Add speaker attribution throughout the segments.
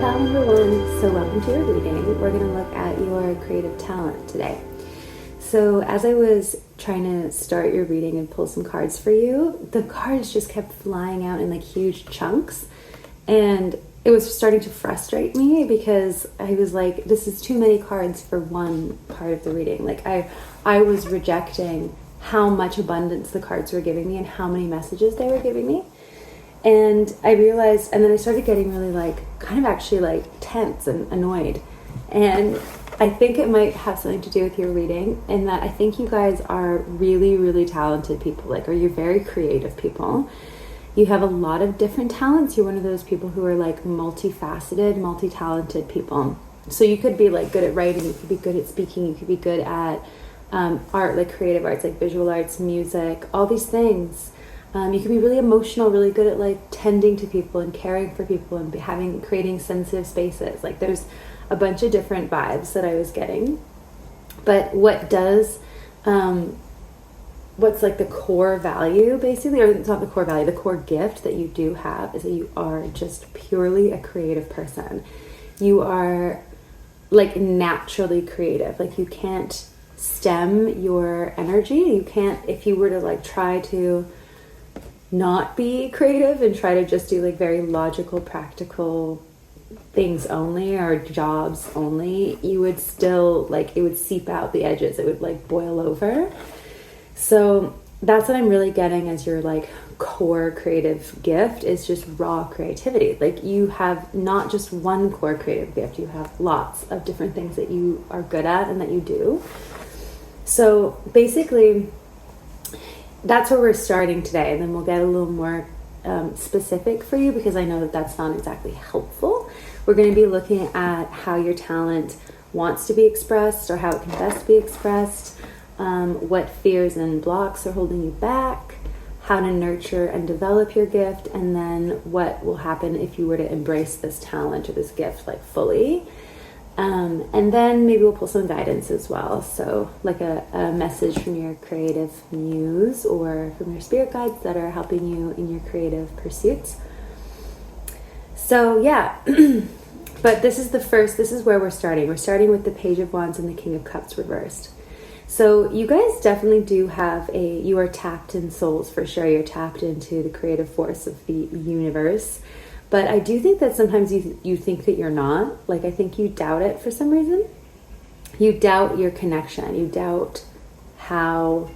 Speaker 1: Pal number one. So welcome to your reading. We're going to look at your creative talent today. So as I was trying to start your reading and pull some cards for you, the cards just kept flying out in like huge chunks, and it was starting to frustrate me because I was like, this is too many cards for one part of the reading. Like I was rejecting how much abundance the cards were giving me and how many messages they were giving me. And I realized, and then I started getting really kind of actually tense and annoyed. And I think it might have something to do with your reading, in that I think you guys are really, really talented people, or you're very creative people. You have a lot of different talents. You're one of those people who are multifaceted, multi-talented people. So you could be good at writing, you could be good at speaking, you could be good at art, creative arts, visual arts, music, all these things. You can be really emotional, really good at tending to people and caring for people and creating sensitive spaces. There's a bunch of different vibes that I was getting. But what's the core value basically, or it's not the core value, the core gift that you do have is that you are just purely a creative person. You are naturally creative. You can't stem your energy. You can't, if you were to try to not be creative and try to just do very logical, practical things only, or jobs only, you would still it would seep out the edges. It would boil over. So that's what I'm really getting as your core creative gift, is just raw creativity. You have not just one core creative gift, you have lots of different things that you are good at and that you do. So basically that's where we're starting today, and then we'll get a little more specific for you, because I know that that's not exactly helpful. We're going to be looking at how your talent wants to be expressed, or how it can best be expressed, what fears and blocks are holding you back, how to nurture and develop your gift, and then what will happen if you were to embrace this talent or this gift fully. And then maybe we'll pull some guidance as well. So a message from your creative muse or from your spirit guides that are helping you in your creative pursuits. So yeah, but this is where we're starting. We're starting with the Page of Wands and the King of Cups reversed. So you guys definitely do have you are tapped in souls for sure. You're tapped into the creative force of the universe. But I do think that sometimes you think that you're not. I think you doubt it for some reason. You doubt your connection. You doubt how...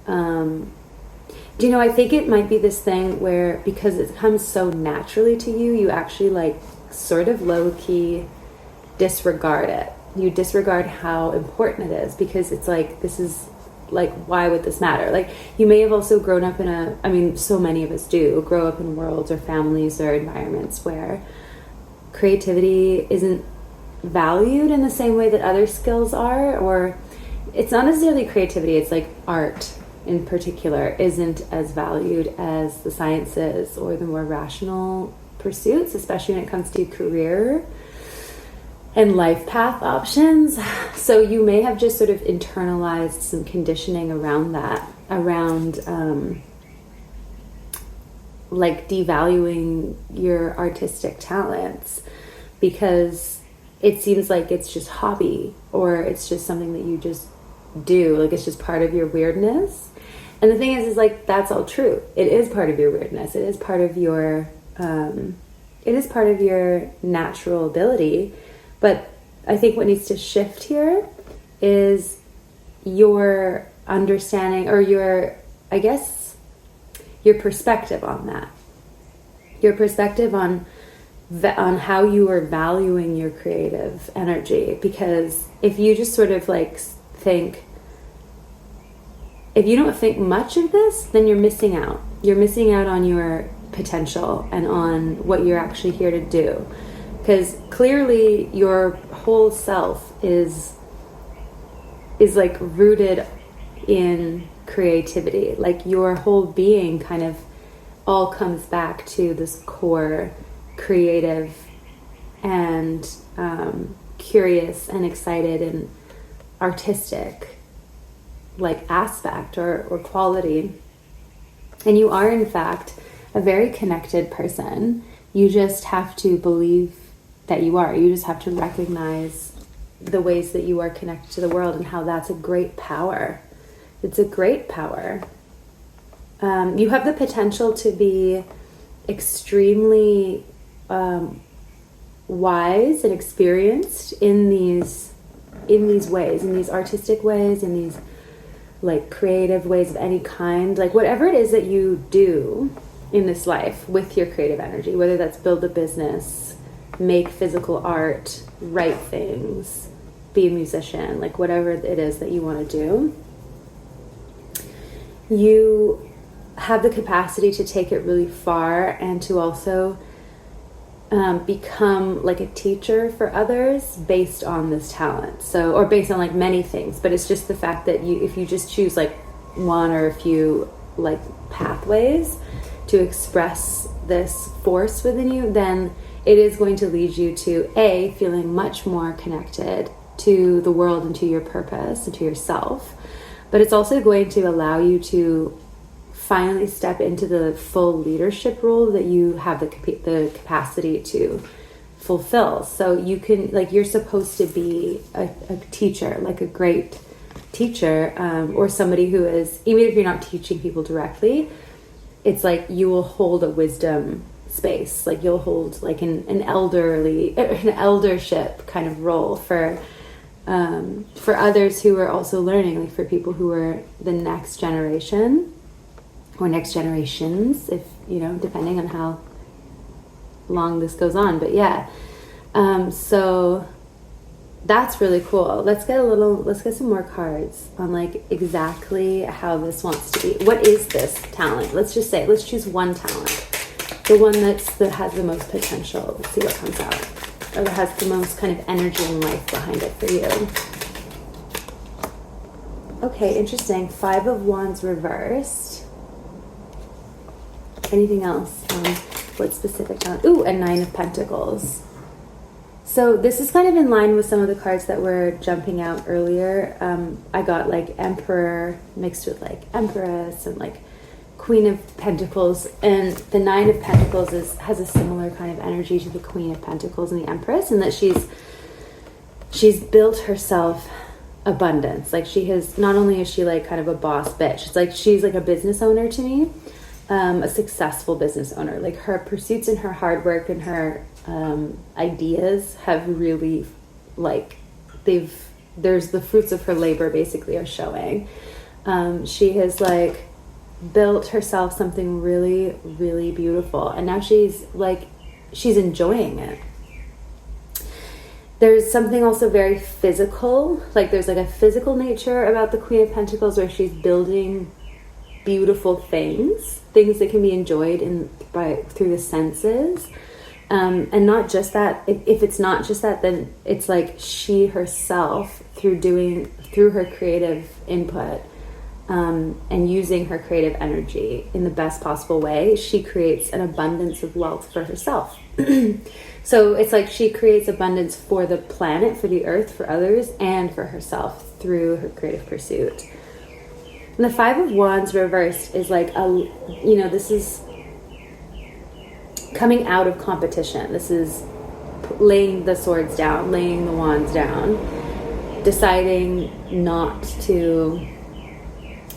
Speaker 1: I think it might be this thing where, because it comes so naturally to you, you actually sort of low-key disregard it. You disregard how important it is, because it's this is... why would this matter? You may have also grown up in so many of us do grow up in worlds or families or environments where creativity isn't valued in the same way that other skills are, or it's not necessarily creativity, it's art in particular isn't as valued as the sciences or the more rational pursuits, especially when it comes to career and life path options. So you may have just sort of internalized some conditioning around that, around devaluing your artistic talents, because it seems like it's just hobby, or it's just something that you just do, it's just part of your weirdness. And the thing is that's all true. It is part of your weirdness. It is part of your natural ability. But I think what needs to shift here is your understanding, or your perspective on that. Your perspective on how you are valuing your creative energy. Because if you just sort of if you don't think much of this, then you're missing out. You're missing out on your potential and on what you're actually here to do. Because clearly your whole self is rooted in creativity. Your whole being kind of all comes back to this core creative and curious and excited and artistic aspect or quality. And you are in fact a very connected person. You just have to believe that you are. You just have to recognize the ways that you are connected to the world and how that's a great power. It's a great power. You have the potential to be extremely wise and experienced in these ways, in these artistic ways, in these like creative ways of any kind, like whatever it is that you do in this life with your creative energy, whether that's build a business, make physical art, write things, be a musician, like whatever it is that you want to do, you have the capacity to take it really far and to also become like a teacher for others based on this talent. So, or based on like many things, but it's just the fact that if you just choose like one or a few like pathways to express this force within you, then it is going to lead you to feeling much more connected to the world and to your purpose and to yourself. But it's also going to allow you to finally step into the full leadership role that you have the capacity to fulfill. So you can, like, you're supposed to be a teacher, like a great teacher, or somebody who is, even if you're not teaching people directly, it's like you will hold a wisdom space, like you'll hold like an eldership kind of role for others who are also learning, like for people who are the next generation or next generations, if you know, depending on how long this goes on. But yeah, so that's really cool. Let's get some more cards on like exactly how this wants to be. What is this talent? Let's choose one talent, the one that has the most potential. Let's see what comes out, or that has the most kind of energy and life behind it for you. Okay, interesting. 5 of Wands reversed. Anything else? What specific talent? Ooh, a 9 of Pentacles. So this is kind of in line with some of the cards that were jumping out earlier. I got like Emperor mixed with like Empress and like Queen of Pentacles. And the 9 of Pentacles has a similar kind of energy to the Queen of Pentacles and the Empress, in that she's built herself abundance. Like she has, not only is she like kind of a boss bitch, it's like she's like a business owner to me. A successful business owner. Like her pursuits and her hard work and her ideas have really like there's the fruits of her labor basically are showing. She has like built herself something really, really beautiful, and now she's enjoying it. There's something also very physical, like there's like a physical nature about the Queen of Pentacles, where she's building beautiful things that can be enjoyed through the senses, and not just that. If it's not just that, then it's like she herself, through her creative input, and using her creative energy in the best possible way, she creates an abundance of wealth for herself. So it's like she creates abundance for the planet, for the earth, for others, and for herself through her creative pursuit. And the 5 of Wands reversed is like this is coming out of competition. This is laying the swords down, laying the wands down, deciding not to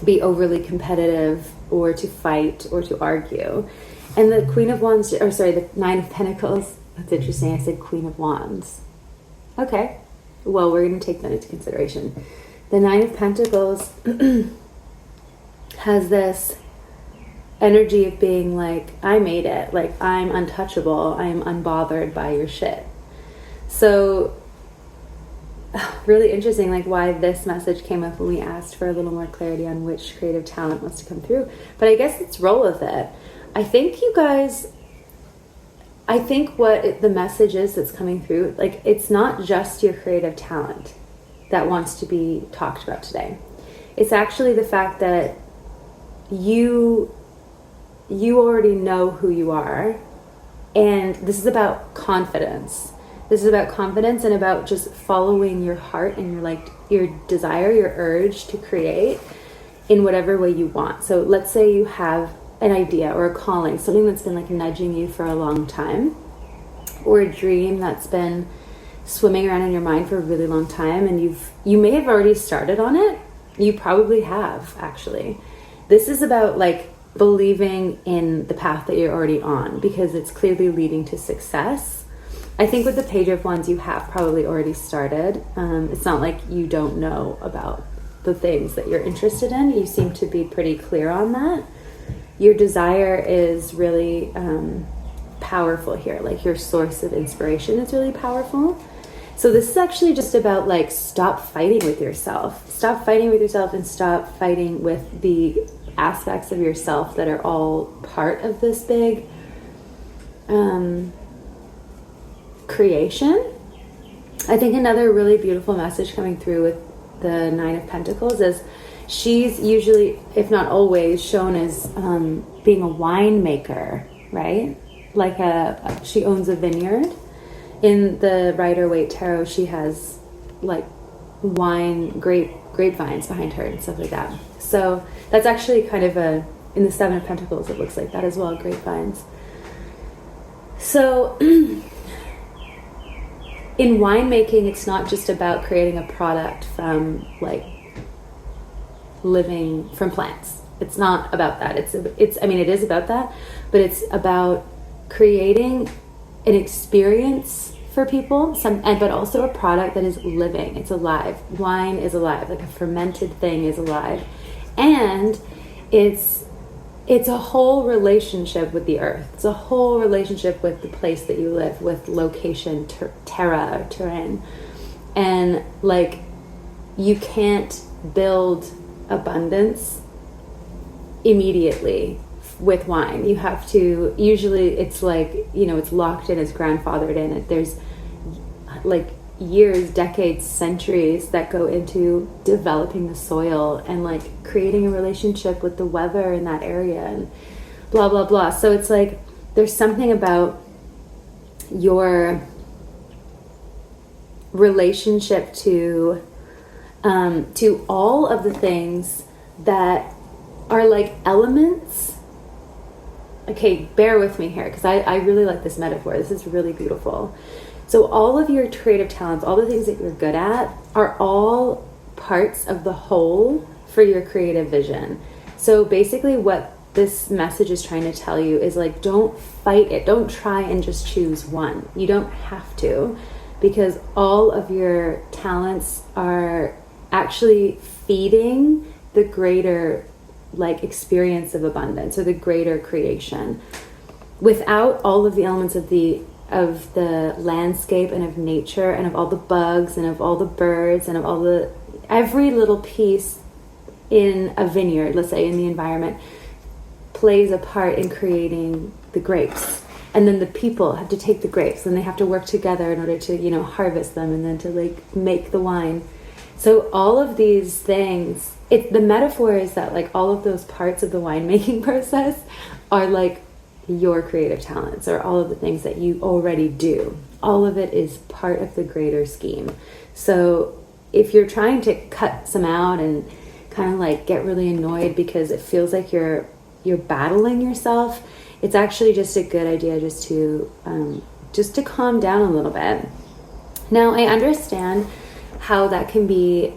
Speaker 1: be overly competitive or to fight or to argue. And the Queen of Wands, the 9 of Pentacles, that's interesting. I said Queen of Wands. Okay. Well, we're going to take that into consideration. The 9 of Pentacles has this energy of being like, I made it, like I'm untouchable, I am unbothered by your shit. So really interesting, like why this message came up when we asked for a little more clarity on which creative talent wants to come through. But I guess let's roll with it. I think you guys, what the message is that's coming through, like it's not just your creative talent that wants to be talked about today. It's actually the fact that you already know who you are, and this is about confidence. This is about confidence and about just following your heart and your desire, your urge to create in whatever way you want. So let's say you have an idea or a calling, something that's been like nudging you for a long time, or a dream that's been swimming around in your mind for a really long time, and you may have already started on it. You probably have, actually. This is about like believing in the path that you're already on, because it's clearly leading to success. I think with the Page of Wands, you have probably already started. It's not like you don't know about the things that you're interested in. You seem to be pretty clear on that. Your desire is really powerful here. Like your source of inspiration is really powerful. So this is actually just about like stop fighting with yourself. Stop fighting with yourself and stop fighting with the aspects of yourself that are all part of this big creation. I think another really beautiful message coming through with the Nine of Pentacles is she's usually, if not always, shown as being a winemaker, right? Like she owns a vineyard. In the Rider-Waite Tarot, she has like grapevines behind her and stuff like that. So that's actually kind of in the Seven of Pentacles, it looks like that as well, grapevines. So in winemaking, it's not just about creating a product from like living from plants. It's not about that. I mean, it is about that, but it's about creating an experience for people, but also a product that is living. It's alive. Wine is alive. Like a fermented thing is alive. And it's a whole relationship with the earth. It's a whole relationship with the place that you live, with location, terrain. And like, you can't build abundance immediately with wine. You have to, usually it's like, it's locked in, it's grandfathered in. There's like years, decades, centuries that go into developing the soil and like creating a relationship with the weather in that area and blah, blah, blah. So it's like, there's something about your relationship to all of the things that are like elements. Okay, bear with me here, because I really like this metaphor. This is really beautiful. So all of your creative talents, all the things that you're good at, are all parts of the whole for your creative vision. So basically what this message is trying to tell you is like, don't fight it. Don't try and just choose one. You don't have to, because all of your talents are actually feeding the greater like experience of abundance or the greater creation. Without all of the elements of the landscape and of nature and of all the bugs and of all the birds and of every little piece in a vineyard, let's say in the environment, plays a part in creating the grapes. And then the people have to take the grapes and they have to work together in order to, harvest them and then to like make the wine. So all of these things, the metaphor is that like all of those parts of the winemaking process are like your creative talents, or all of the things that you already do. All of it is part of the greater scheme. So if you're trying to cut some out and kind of like get really annoyed because it feels like you're battling yourself, it's actually just a good idea just to calm down a little bit. Now, I understand how that can be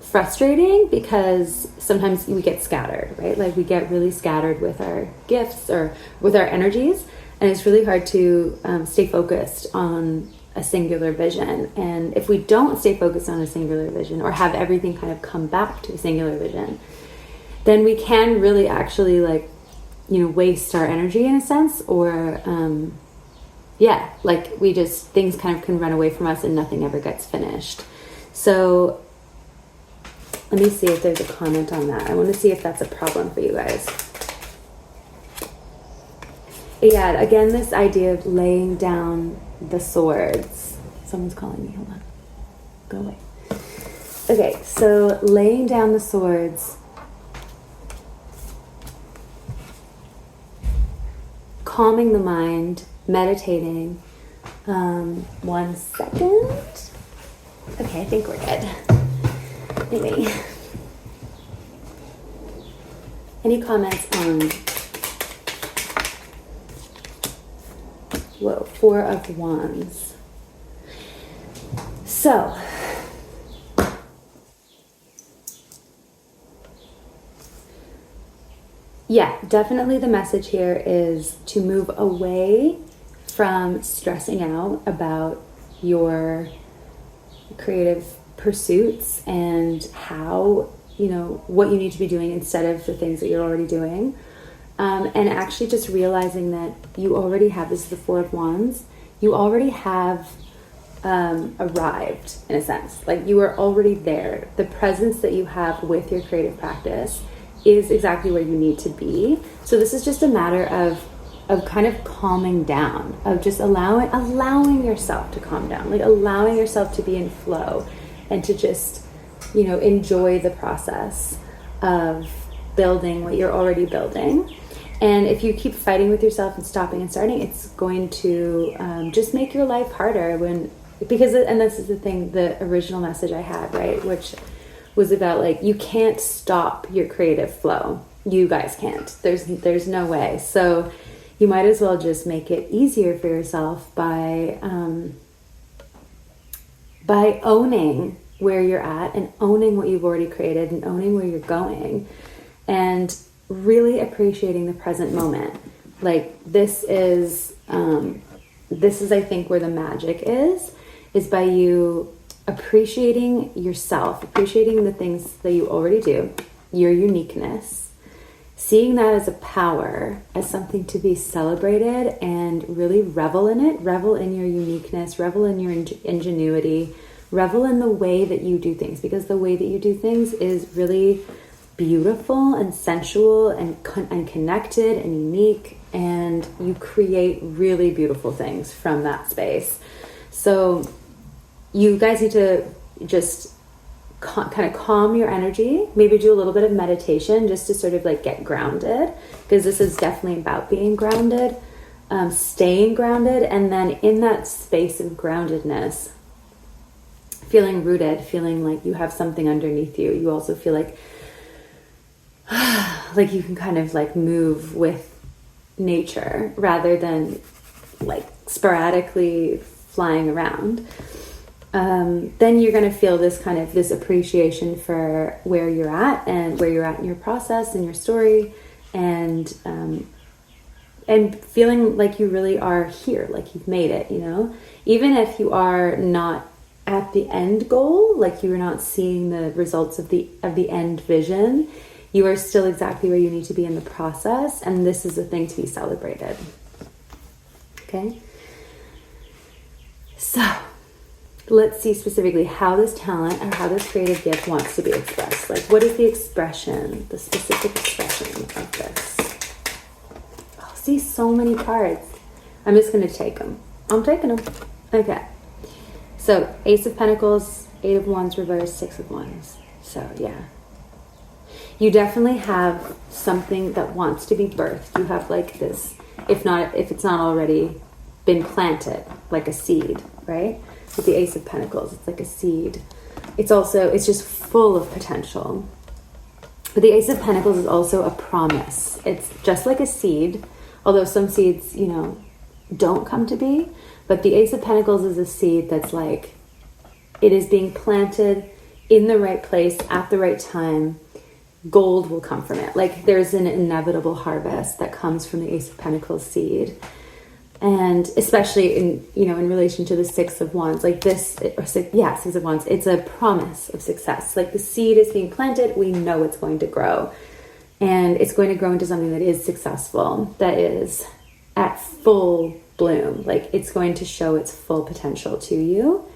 Speaker 1: frustrating, because sometimes we get scattered, right? Like we get really scattered with our gifts or with our energies, and it's really hard to stay focused on a singular vision. And if we don't stay focused on a singular vision, or have everything kind of come back to a singular vision, then we can really actually like, waste our energy in a sense, or like things kind of can run away from us and nothing ever gets finished. So let me see if there's a comment on that. I want to see if that's a problem for you guys. Yeah, again, this idea of laying down the swords. Someone's calling me. Hold on. Go away. Okay, so laying down the swords. Calming the mind, meditating. 1 second. Okay, I think we're good. Anyway, any comments on Whoa, Four of Wands. So, yeah, definitely the message here is to move away from stressing out about your creative pursuits and how, what you need to be doing instead of the things that you're already doing. And actually just realizing that you already have, this is the Four of Wands, you already have arrived in a sense. Like you are already there. The presence that you have with your creative practice is exactly where you need to be. So this is just a matter of kind of calming down, of just allowing yourself to calm down, like allowing yourself to be in flow and to just, enjoy the process of building what you're already building. And if you keep fighting with yourself and stopping and starting, it's going to just make your life harder and this is the thing, the original message I had, right? Which was about like, you can't stop your creative flow. You guys can't. There's no way. So you might as well just make it easier for yourself by owning where you're at and owning what you've already created and owning where you're going and really appreciating the present moment. Like this is I think where the magic is by you appreciating yourself, appreciating the things that you already do, your uniqueness, seeing that as a power, as something to be celebrated and really revel in it, revel in your uniqueness, revel in your ingenuity, revel in the way that you do things, because the way that you do things is really beautiful and sensual and connected and unique, and you create really beautiful things from that space. So you guys need to just kind of calm your energy, maybe do a little bit of meditation just to sort of like get grounded, because this is definitely about being grounded, staying grounded, and then in that space of groundedness, feeling rooted, feeling like you have something underneath you. You also feel like you can kind of like move with nature rather than like sporadically flying around. Then you're going to feel this appreciation for where you're at and where you're at in your process and your story, and feeling like you really are here, like you've made it, even if you are not at the end goal, like you're not seeing the results of the end vision, you are still exactly where you need to be in the process, and this is a thing to be celebrated. Okay? So, let's see specifically how this talent or how this creative gift wants to be expressed. Like, what is the specific expression of this? Oh, see, so many cards. I'm just going to take them. I'm taking them. Okay. So, Ace of Pentacles, Eight of Wands reversed, Six of Wands. So, yeah. You definitely have something that wants to be birthed. You have like this, if it's not already been planted, like a seed, right? With the Ace of Pentacles, it's like a seed. It's just full of potential. But the Ace of Pentacles is also a promise. It's just like a seed, although some seeds, don't come to be. But the Ace of Pentacles is a seed that's like, it is being planted in the right place at the right time. Gold will come from it. Like there's an inevitable harvest that comes from the Ace of Pentacles seed. And especially in relation to the Six of Wands, like Six of Wands, it's a promise of success. Like the seed is being planted, we know it's going to grow. And it's going to grow into something that is successful, that is at full bloom. Like it's going to show its full potential to you.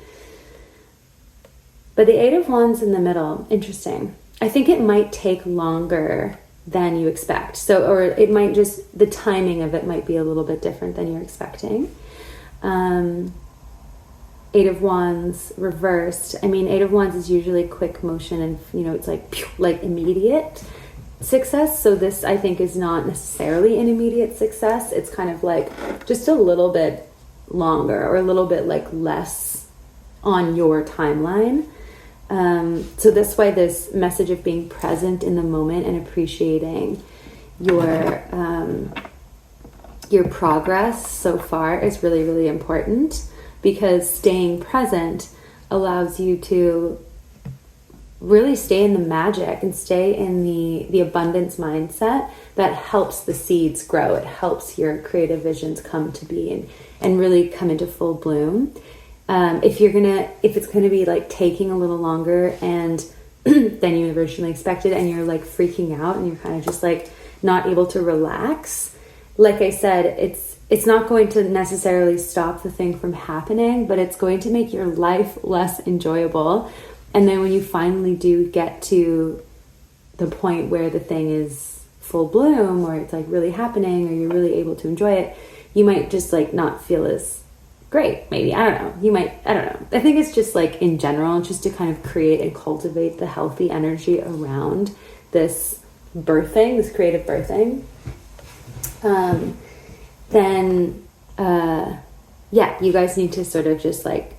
Speaker 1: But the Eight of Wands in the middle, interesting. I think it might take longer than you expect. So, or it might just, the timing of it might be a little bit different than you're expecting. Eight of Wands reversed. I mean, Eight of Wands is usually quick motion and, it's like immediate success. So this, I think, is not necessarily an immediate success. It's kind of like just a little bit longer or a little bit like less on your timeline. So that's why this message of being present in the moment and appreciating your your progress so far is really, really important, because staying present allows you to really stay in the magic and stay in the abundance mindset that helps the seeds grow. It helps your creative visions come to be and really come into full bloom. If it's gonna be like taking a little longer and than you originally expected, and you're like freaking out and you're kind of just like not able to relax, like I said, it's not going to necessarily stop the thing from happening, but it's going to make your life less enjoyable. And then when you finally do get to the point where the thing is full bloom, or it's like really happening, or you're really able to enjoy it, you might just like not feel as great. Maybe, I don't know. I don't know. I think it's just like in general, just to kind of create and cultivate the healthy energy around this birthing, this creative birthing. You guys need to sort of just like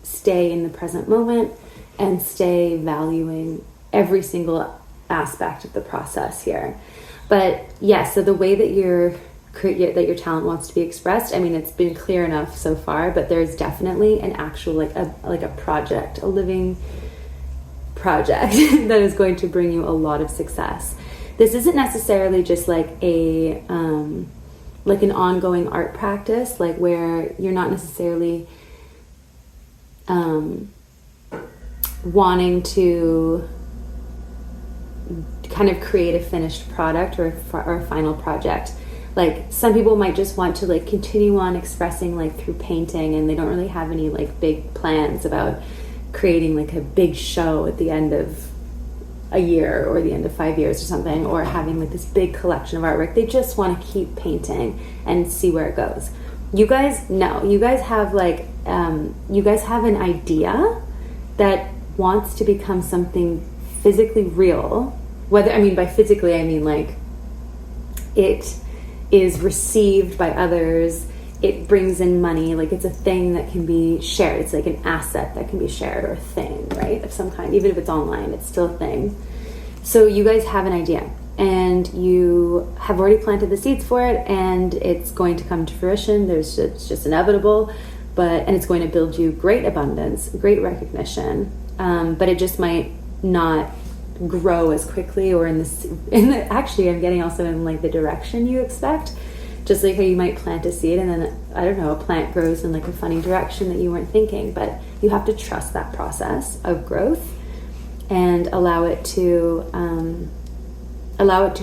Speaker 1: stay in the present moment and stay valuing every single aspect of the process here. But yeah, so the way that your talent wants to be expressed, I mean, it's been clear enough so far, but there's definitely an actual like a project, a living project that is going to bring you a lot of success. This isn't necessarily just like an ongoing art practice, like where you're not necessarily wanting to kind of create a finished product or a final project. Like some people might just want to like continue on expressing like through painting, and they don't really have any like big plans about creating like a big show at the end of a year or the end of 5 years or something, or having like this big collection of artwork. They just want to keep painting and see where it goes. You guys have like you guys have an idea that wants to become something physically real. By physically I mean like it is received by others, it brings in money, like it's a thing that can be shared. It's like an asset that can be shared, or a thing, right, of some kind. Even if it's online, it's still a thing. So you guys have an idea, and you have already planted the seeds for it, and it's going to come to fruition. It's just inevitable, and it's going to build you great abundance, great recognition, but it just might not grow as quickly, or actually I'm getting also in like the direction you expect. Just like how you might plant a seed and then, I don't know, a plant grows in like a funny direction that you weren't thinking. But you have to trust that process of growth and allow it to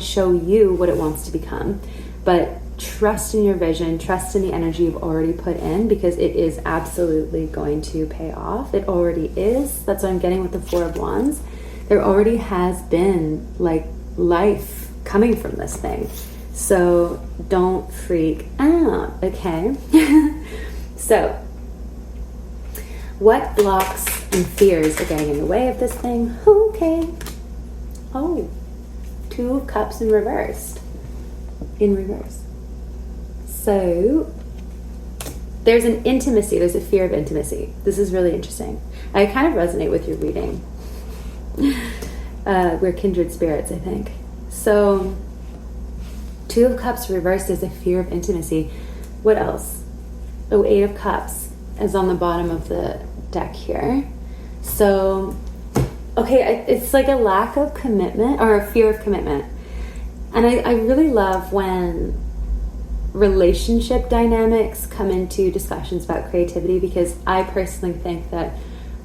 Speaker 1: show you what it wants to become. But trust in your vision, trust in the energy you've already put in, because it is absolutely going to pay off. It already is. That's what I'm getting with the Four of Wands. There already has been like life coming from this thing. So don't freak out, okay? So, what blocks and fears are getting in the way of this thing? Okay. Oh, Two of Cups in reverse. So, there's an intimacy, there's a fear of intimacy. This is really interesting. I kind of resonate with your reading. We're kindred spirits, I think. So, Two of Cups reversed is a fear of intimacy. What else? Oh, Eight of Cups is on the bottom of the deck here. So, okay, it's like a lack of commitment, or a fear of commitment. And I really love when relationship dynamics come into discussions about creativity, because I personally think that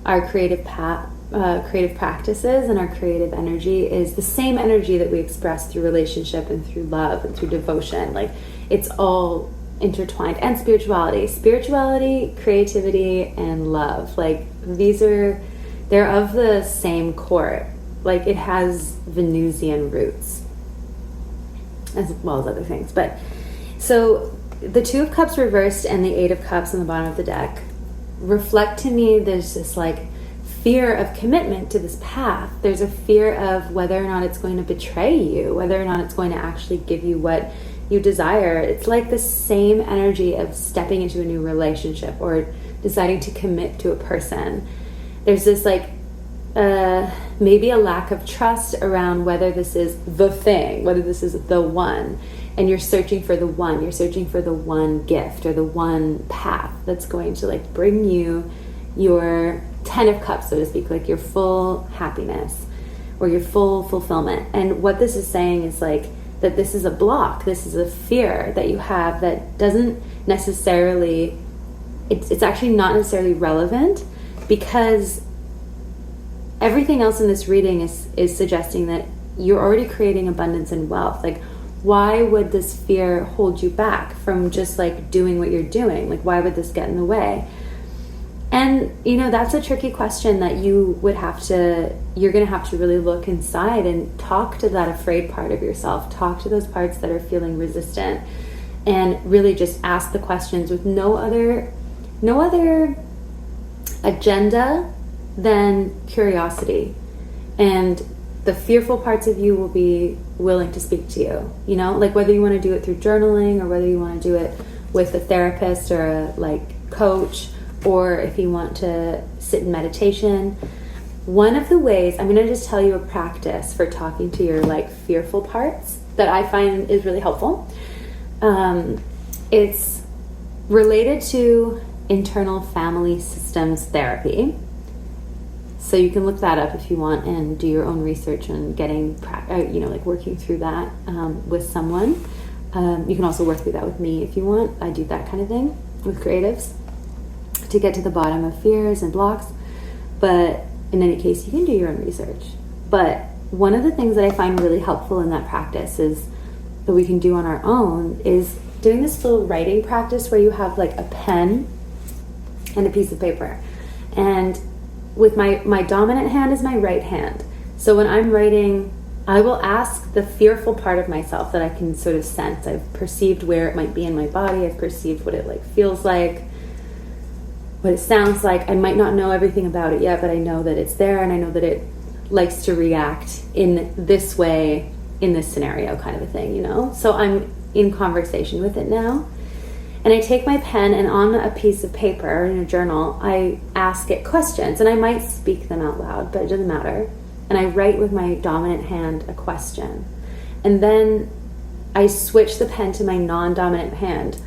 Speaker 1: our creative practices and our creative energy is the same energy that we express through relationship and through love and through devotion. Like, it's all intertwined. And spirituality, creativity, and love, like they're of the same core. Like, it has Venusian roots as well as other things. But so the Two of Cups reversed and the Eight of Cups on the bottom of the deck reflect to me there's this like fear of commitment to this path. There's a fear of whether or not it's going to betray you, whether or not it's going to actually give you what you desire. It's like the same energy of stepping into a new relationship or deciding to commit to a person. There's this like maybe a lack of trust around whether this is the thing, whether this is the one. and you're searching for the one. You're searching for the one gift or the one path that's going to like bring you your 10 of cups, so to speak, like your full happiness or your full fulfillment. And what this is saying is like that this is a block, this is a fear that you have that doesn't necessarily, it's actually not necessarily relevant, because everything else in this reading is suggesting that you're already creating abundance and wealth. Like, why would this fear hold you back from just like doing what you're doing? Like, why would this get in the way? And, you know, that's a tricky question that you're going to have to really look inside and talk to that afraid part of yourself. Talk to those parts that are feeling resistant, and really just ask the questions with no other agenda than curiosity. And the fearful parts of you will be willing to speak to you, you know, like whether you want to do it through journaling or whether you want to do it with a therapist or a like coach, or if you want to sit in meditation. One of the ways, I'm going to just tell you a practice for talking to your like fearful parts that I find is really helpful. It's related to internal family systems therapy. So you can look that up if you want and do your own research on getting, like working through that with someone. You can also work through that with me if you want. I do that kind of thing with creatives to get to the bottom of fears and blocks. But in any case, you can do your own research. But one of the things that I find really helpful in that practice is that we can do on our own is doing this little writing practice where you have like a pen and a piece of paper. And with my dominant hand is my right hand. So when I'm writing, I will ask the fearful part of myself that I can sort of sense. I've perceived where it might be in my body. I've perceived what it like feels like, what it sounds like. I might not know everything about it yet, but I know that it's there, and I know that it likes to react in this way in this scenario, kind of a thing, you know? So I'm in conversation with it now. And I take my pen, and on a piece of paper or in a journal, I ask it questions, and I might speak them out loud, but it doesn't matter. And I write with my dominant hand a question. And then I switch the pen to my non-dominant hand,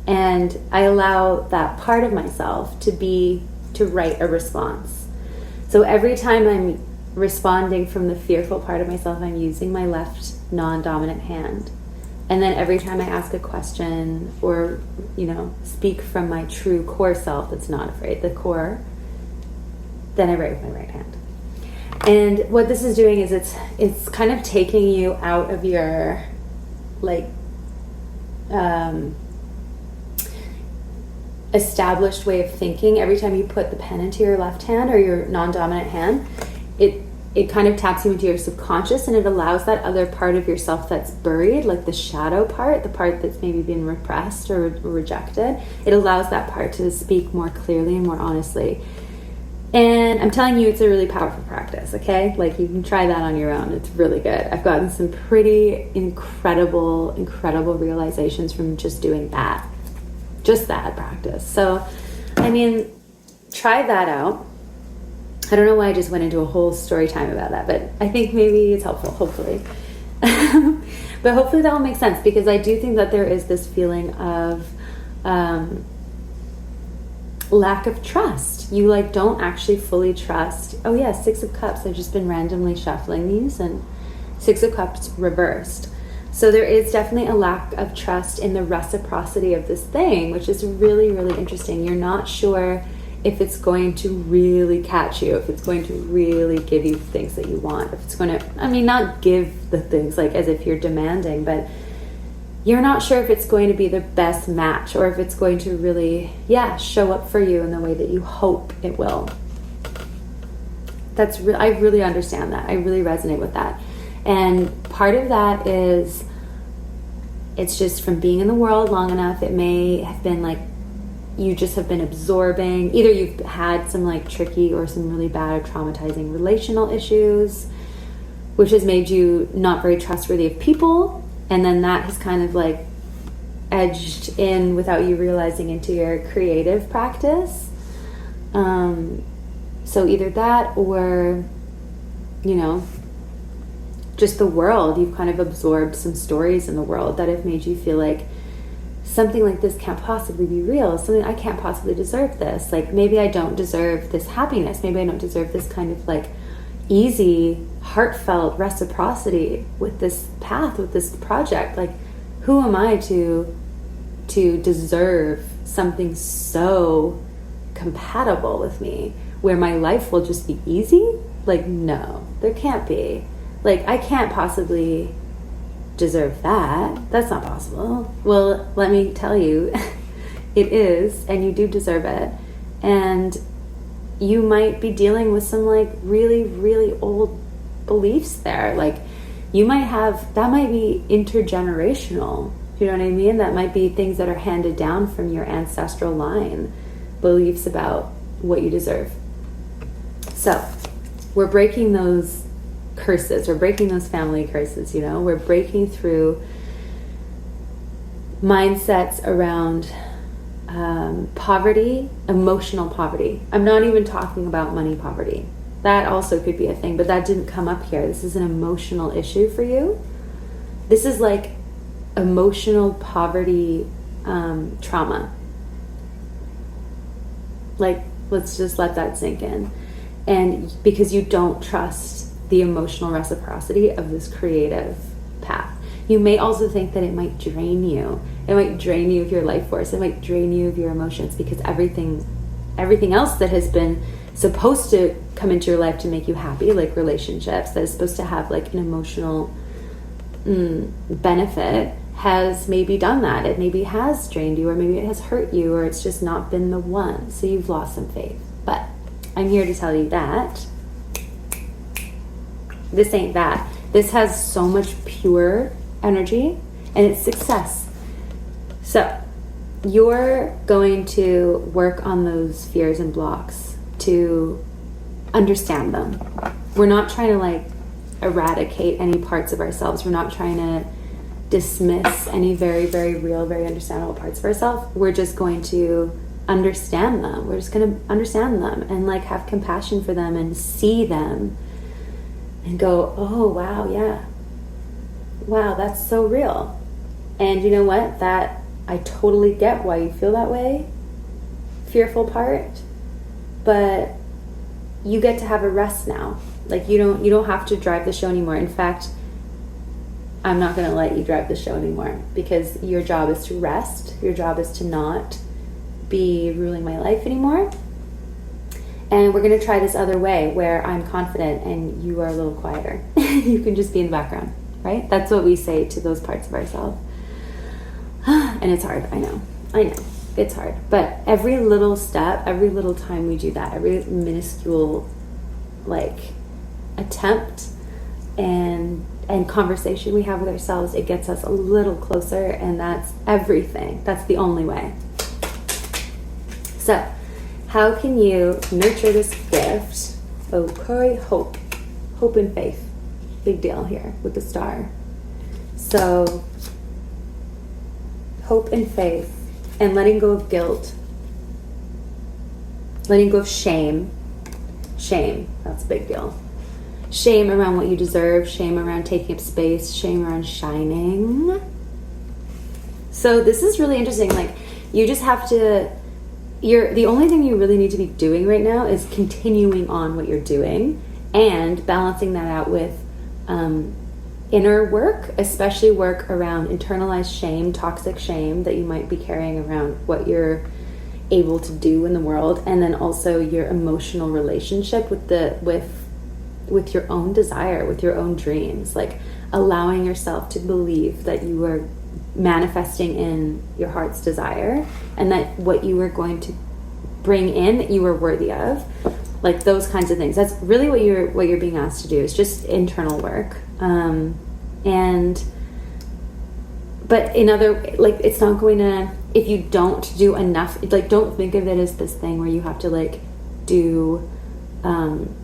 Speaker 1: and I allow that part of myself to write a response. So every time I'm responding from the fearful part of myself, I'm using my left non-dominant hand. And then every time I ask a question or, you know, speak from my true core self that's not afraid, the core, then I write with my right hand. And what this is doing is it's kind of taking you out of your, like, established way of thinking. Every time you put the pen into your left hand or your non-dominant hand, it kind of taps you into your subconscious, and it allows that other part of yourself that's buried, like the shadow part, the part that's maybe been repressed or rejected, it allows that part to speak more clearly and more honestly. And I'm telling you, it's a really powerful practice, okay? Like, you can try that on your own. It's really good. I've gotten some pretty incredible realizations from just doing that. Just that practice. So, I mean, try that out. I don't know why I just went into a whole story time about that, but I think maybe it's helpful, hopefully. But hopefully that will make sense, because I do think that there is this feeling of lack of trust. You like don't actually fully trust. Oh yeah, 6 of Cups. I've just been randomly shuffling these, and 6 of Cups reversed. So there is definitely a lack of trust in the reciprocity of this thing, which is really, really interesting. You're not sure if it's going to really catch you, if it's going to really give you things that you want, if it's going to, I mean, not give the things like as if you're demanding, but you're not sure if it's going to be the best match, or if it's going to really, show up for you in the way that you hope it will. I really understand that. I really resonate with that. And part of that is, it's just from being in the world long enough. It may have been like, you just have been absorbing, either you've had some like tricky or some really bad or traumatizing relational issues, which has made you not very trustworthy of people, and then that has kind of like edged in without you realizing into your creative practice. So either that, or, you know, just the world. You've kind of absorbed some stories in the world that have made you feel like something like this can't possibly be real. Something, I can't possibly deserve this. Like, maybe I don't deserve this happiness. Maybe I don't deserve this kind of like easy, heartfelt reciprocity with this path, with this project. Like, who am I to deserve something so compatible with me, where my life will just be easy? Like, no, there can't be. Like, I can't possibly deserve that. That's not possible. Well, let me tell you, it is, and you do deserve it. And you might be dealing with some like really, really old beliefs there. Like, you might have, that might be intergenerational. You know what I mean? That might be things that are handed down from your ancestral line, beliefs about what you deserve. So we're breaking those curses, we're breaking those family curses, you know, we're breaking through mindsets around poverty, emotional poverty. I'm not even talking about money poverty. That also could be a thing, but that didn't come up here. This is an emotional issue for you. This is like emotional poverty trauma. Like, let's just let that sink in. And because you don't trust the emotional reciprocity of this creative path. You may also think that it might drain you. It might drain you of your life force. It might drain you of your emotions, because everything else that has been supposed to come into your life to make you happy, like relationships, that is supposed to have like an emotional benefit, has maybe done that. It maybe has drained you, or maybe it has hurt you, or it's just not been the one. So you've lost some faith. But I'm here to tell you that this ain't that. This has so much pure energy, and it's success. So you're going to work on those fears and blocks to understand them. We're not trying to like eradicate any parts of ourselves. We're not trying to dismiss any very, very real, very understandable parts of ourselves. We're just going to understand them. We're just going to understand them and like have compassion for them and see them and go, oh, wow, yeah. Wow, that's so real. And you know what? That I totally get why you feel that way. Fearful part. But you get to have a rest now. Like, you don't have to drive the show anymore. In fact, I'm not going to let you drive the show anymore, because your job is to rest. Your job is to not be ruling my life anymore. And we're going to try this other way where I'm confident and you are a little quieter. You can just be in the background, right? That's what we say to those parts of ourselves. And it's hard. I know. It's hard. But every little step, every little time we do that, every minuscule like attempt and conversation we have with ourselves, it gets us a little closer, and that's everything. That's the only way. So how can you nurture this gift? Okay, hope and faith. Big deal here with the star. So hope and faith, and letting go of guilt, letting go of shame. That's a big deal. Shame around what you deserve, shame around taking up space, shame around shining. So this is really interesting. Like, you just have to, the only thing you really need to be doing right now is continuing on what you're doing and balancing that out with inner work, especially work around internalized shame, toxic shame that you might be carrying around what you're able to do in the world, and then also your emotional relationship with your own desire, with your own dreams, like allowing yourself to believe that you are manifesting in your heart's desire, and that what you are going to bring in, that you are worthy of, like those kinds of things. That's really what you're being asked to do, is just internal work. But in other, like, it's not going to, if you don't do enough, like, don't think of it as this thing where you have to like do,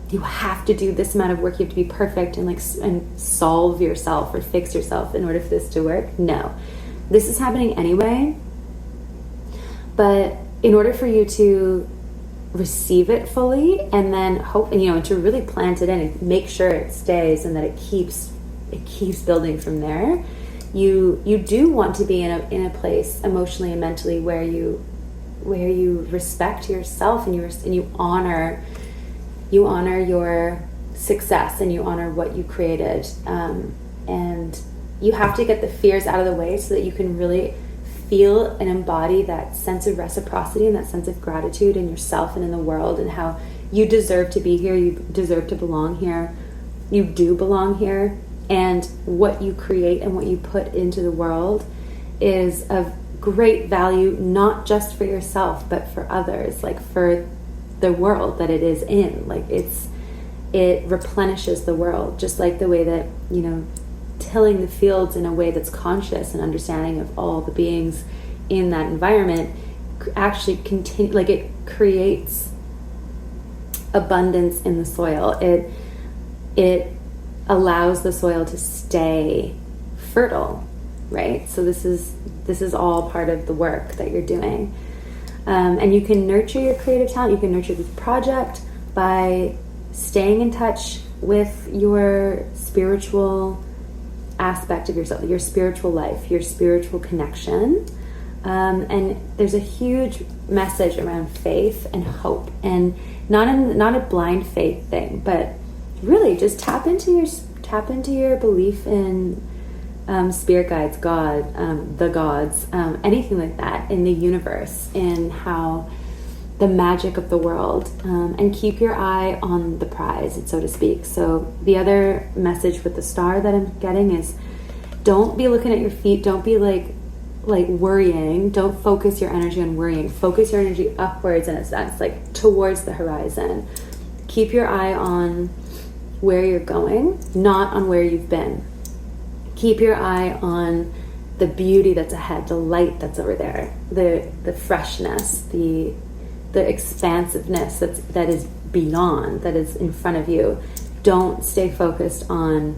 Speaker 1: you have to do this amount of work, you have to be perfect and like and solve yourself or fix yourself in order for this to work. No, this is happening anyway. But in order for you to receive it fully, and then hope, and to really plant it in and make sure it stays and that it keeps it keeps building from there. You do want to be in a place emotionally and mentally where you respect yourself and you honor your success and you honor what you created, and you have to get the fears out of the way so that you can really feel and embody that sense of reciprocity and that sense of gratitude in yourself and in the world, and how you deserve to be here, you deserve to belong here, you do belong here, and what you create and what you put into the world is of great value, not just for yourself but for others, like for the world that it is in. Like it replenishes the world, just like the way that, you know, tilling the fields in a way that's conscious and understanding of all the beings in that environment actually continue, like it creates abundance in the soil. It allows the soil to stay fertile, right? So this is all part of the work that you're doing. And you can nurture your creative talent, you can nurture this project by staying in touch with your spiritual aspect of yourself, your spiritual life, your spiritual connection. And there's a huge message around faith and hope, and not a blind faith thing, but really just tap into your belief in spirit guides, God, the gods, anything like that, in the universe, in how the magic of the world, and keep your eye on the prize, so to speak. So the other message with the star that I'm getting is, don't be looking at your feet, don't be like worrying, don't focus your energy on worrying, focus your energy upwards in a sense, like towards the horizon. Keep your eye on where you're going, not on where you've been. Keep your eye on the beauty that's ahead, the light that's over there, the freshness, the expansiveness that is beyond, that is in front of you. Don't stay focused on,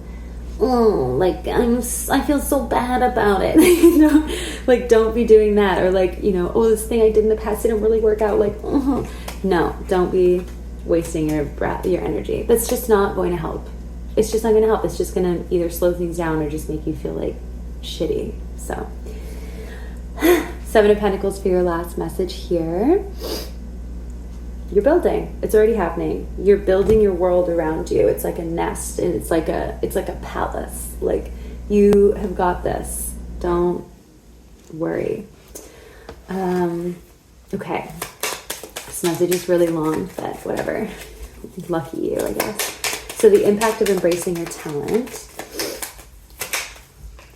Speaker 1: I feel so bad about it. You know, like, don't be doing that. Or like, you know, this thing I did in the past didn't really work out. Like, no, don't be wasting your breath, your energy. That's just not going to help. It's just not going to help. It's just going to either slow things down or just make you feel like shitty. So, 7 of Pentacles for your last message here. You're building. It's already happening. You're building your world around you. It's like a nest, and it's like a palace. Like, you have got this. Don't worry. Okay. This message is really long, but whatever. Lucky you, I guess. So the impact of embracing your talent.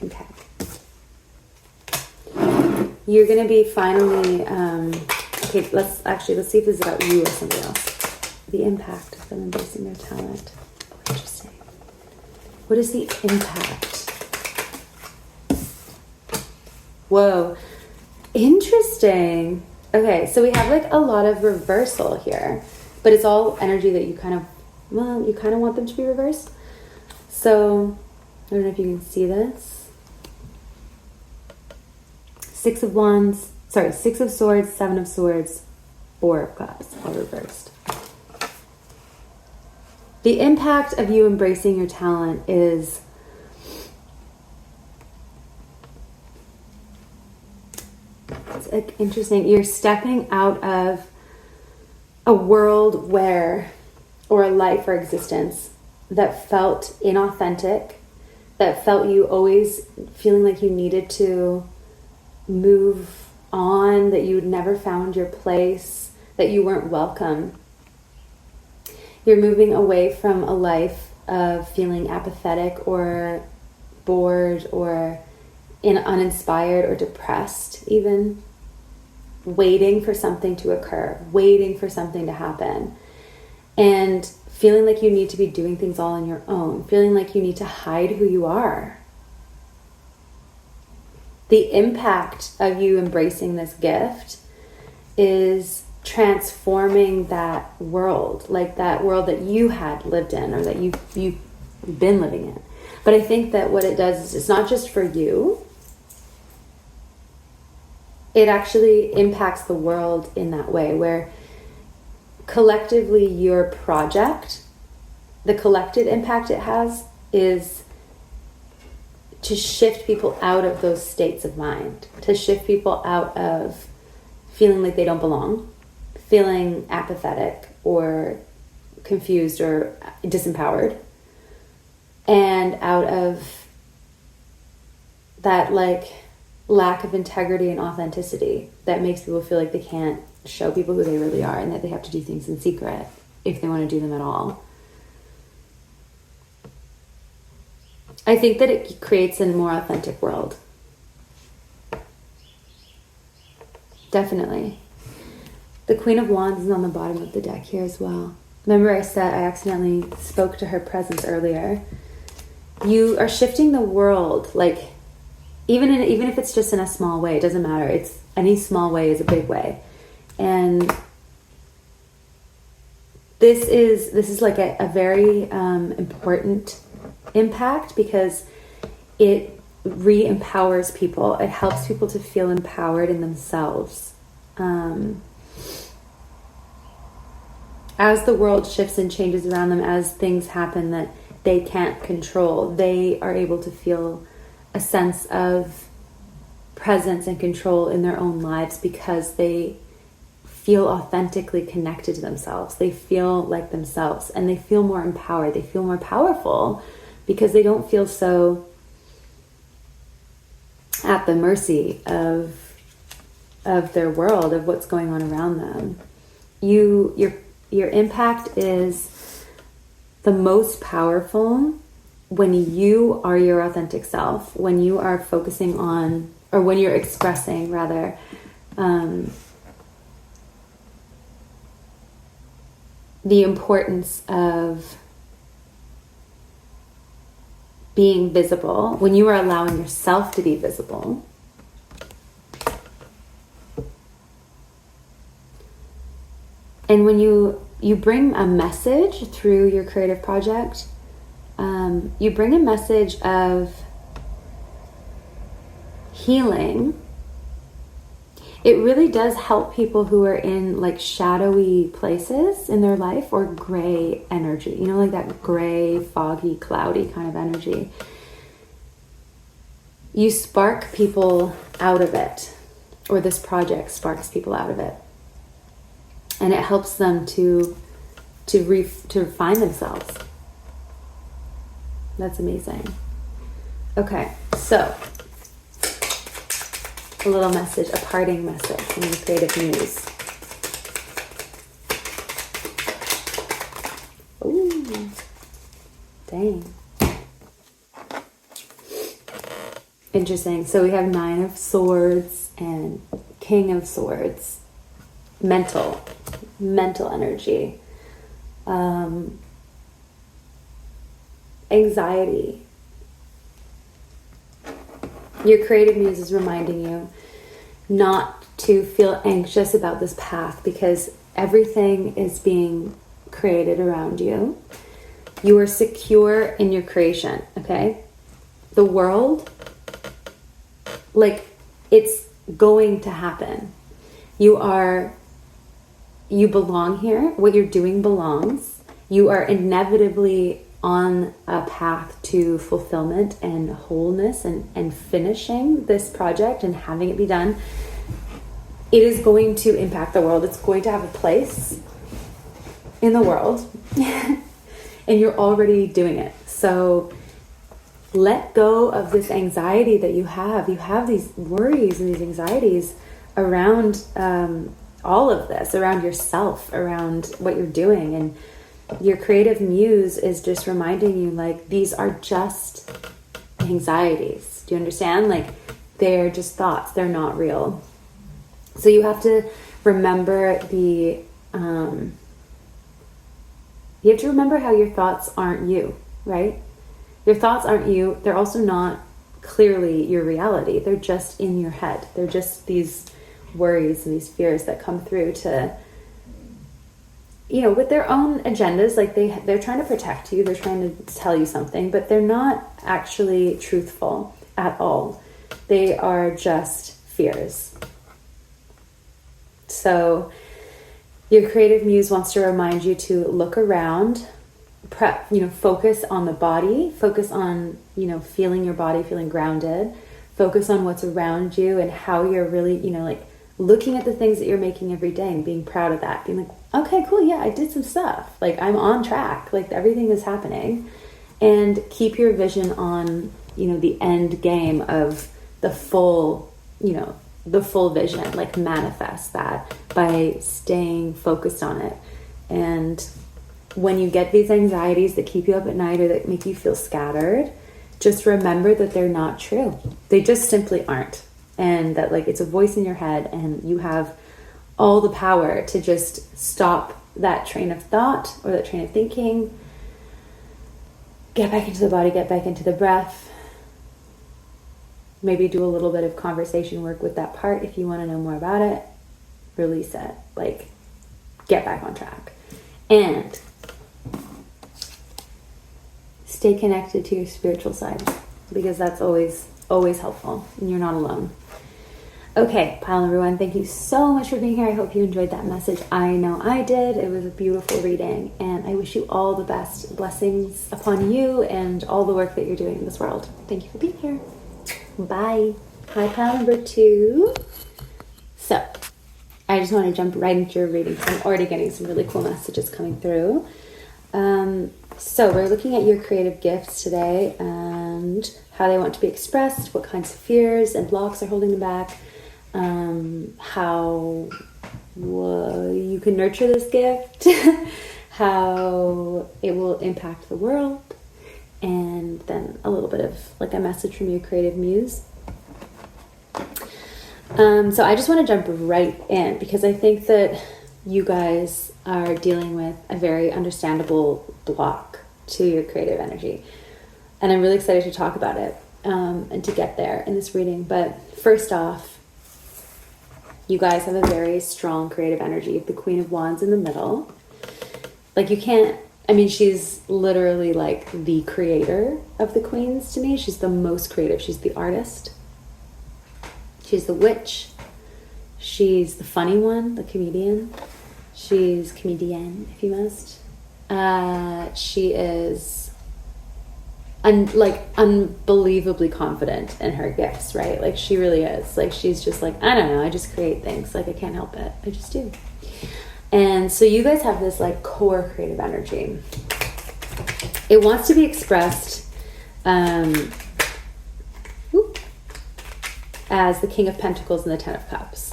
Speaker 1: Okay. You're going to be finally... Okay, let's see if this is about you or somebody else. The impact of them embracing their talent. Oh, interesting. What is the impact? Whoa. Interesting. Okay, so we have like a lot of reversal here, but it's all energy that you kind of want them to be reversed. So, I don't know if you can see this. 6 of Wands. Sorry, 6 of Swords, 7 of Swords, 4 of Cups, all reversed. The impact of you embracing your talent is it's like interesting. You're stepping out of a world or a life or existence that felt inauthentic, that felt you always feeling like you needed to move on, that you never found your place, that you weren't welcome. You're moving away from a life of feeling apathetic or bored or uninspired or depressed, even waiting for something to occur, waiting for something to happen, and feeling like you need to be doing things all on your own, feeling like you need to hide who you are. The impact of you embracing this gift is transforming that world, like that world that you had lived in or that you've been living in. But I think that what it does is it's not just for you. It actually impacts the world in that way, where collectively your project, the collective impact it has is to shift people out of those states of mind, to shift people out of feeling like they don't belong, feeling apathetic or confused or disempowered, and out of that like lack of integrity and authenticity that makes people feel like they can't show people who they really are, and that they have to do things in secret if they want to do them at all. I think that it creates a more authentic world. Definitely. The Queen of Wands is on the bottom of the deck here as well. Remember I said I accidentally spoke to her presence earlier. You are shifting the world, like even if it's just in a small way, it doesn't matter. It's any small way is a big way. And this is like a very important impact, because it re-empowers people. It helps people to feel empowered in themselves. As the world shifts and changes around them, as things happen that they can't control, they are able to feel a sense of presence and control in their own lives, because they feel authentically connected to themselves. They feel like themselves, and they feel more empowered. They feel more powerful, because they don't feel so at the mercy of their world, of what's going on around them. Your impact is the most powerful when you are your authentic self, when you are focusing on, or when you're expressing rather, the importance of being visible, when you are allowing yourself to be visible. And when you bring a message through your creative project, you bring a message of healing. It really does help people who are in like shadowy places in their life, or gray energy, you know, like that gray, foggy, cloudy kind of energy. You spark people out of it, or this project sparks people out of it. And it helps them to find themselves. That's amazing. Okay, so a little message, a parting message from the Creative Muse. Ooh, dang. Interesting. So we have 9 of Swords and King of Swords. Mental energy. Anxiety. Your Creative Muse is reminding you not to feel anxious about this path, because everything is being created around you. You are secure in your creation, okay? The world, like, it's going to happen. You belong here. What you're doing belongs. You are inevitably on a path to fulfillment and wholeness, and finishing this project and having it be done. It is going to impact the world. It's going to have a place in the world. And you're already doing it. So let go of this anxiety that you have. You have these worries and these anxieties around all of this, around yourself, around what you're doing. And your Creative Muse is just reminding you, like, these are just anxieties. Do you understand? Like, they're just thoughts. They're not real. So you have to remember you have to remember how your thoughts aren't you, right? Your thoughts aren't you. They're also not clearly your reality. They're just in your head. They're just these worries and these fears that come through to, you know, with their own agendas. Like they're trying to protect you. They're trying to tell you something, but they're not actually truthful at all. They are just fears. So your Creative Muse wants to remind you to look around, focus on the body, focus on, feeling your body, feeling grounded, focus on what's around you and how you're really, like looking at the things that you're making every day and being proud of that, being like, okay, cool. Yeah, I did some stuff. Like I'm on track. Like everything is happening, and keep your vision on, the end game of the full vision, like manifest that by staying focused on it. And when you get these anxieties that keep you up at night or that make you feel scattered, just remember that they're not true. They just simply aren't. And that like it's a voice in your head, and you have all the power to just stop that train of thought or that train of thinking. Get back into the body, get back into the breath. Maybe do a little bit of conversation work with that part if you want to know more about it. Release it. Like, get back on track. And stay connected to your spiritual side, because that's always helpful, and you're not alone. Okay, pile number 1, thank you so much for being here. I hope you enjoyed that message. I know I did. It was a beautiful reading, and I wish you all the best. Blessings upon you and all the work that you're doing in this world. Thank you for being here. Bye. Hi, pile number 2. So, I just want to jump right into your reading, because I'm already getting some really cool messages coming through. So we're looking at your creative gifts today and how they want to be expressed, what kinds of fears and blocks are holding them back, how you can nurture this gift, how it will impact the world, and then a little bit of like a message from your creative muse. So I just want to jump right in, because I think that you guys are dealing with a very understandable block to your creative energy. And I'm really excited to talk about it and to get there in this reading. But first off, you guys have a very strong creative energy. The Queen of Wands in the middle. Like she's literally like the creator of the queens to me. She's the most creative. She's the artist. She's the witch. She's the funny one, the comedian. She's comedian, if you must. She is unbelievably confident in her gifts, right? Like she really is. Like she's just like, I don't know, I just create things. Like I can't help it. I just do. And so you guys have this like core creative energy. It wants to be expressed as the King of Pentacles and the Ten of Cups.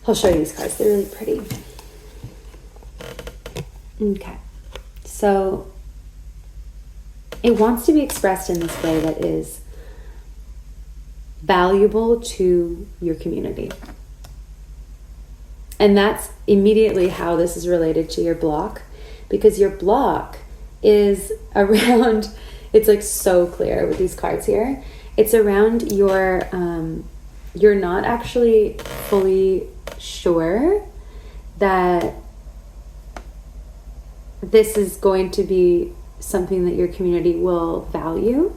Speaker 1: I'll show you these cards. They're really pretty. Okay. So it wants to be expressed in this way that is valuable to your community. And that's immediately how this is related to your block, because your block is around, it's like so clear with these cards here. It's around your, you're not actually fully sure that this is going to be something that your community will value,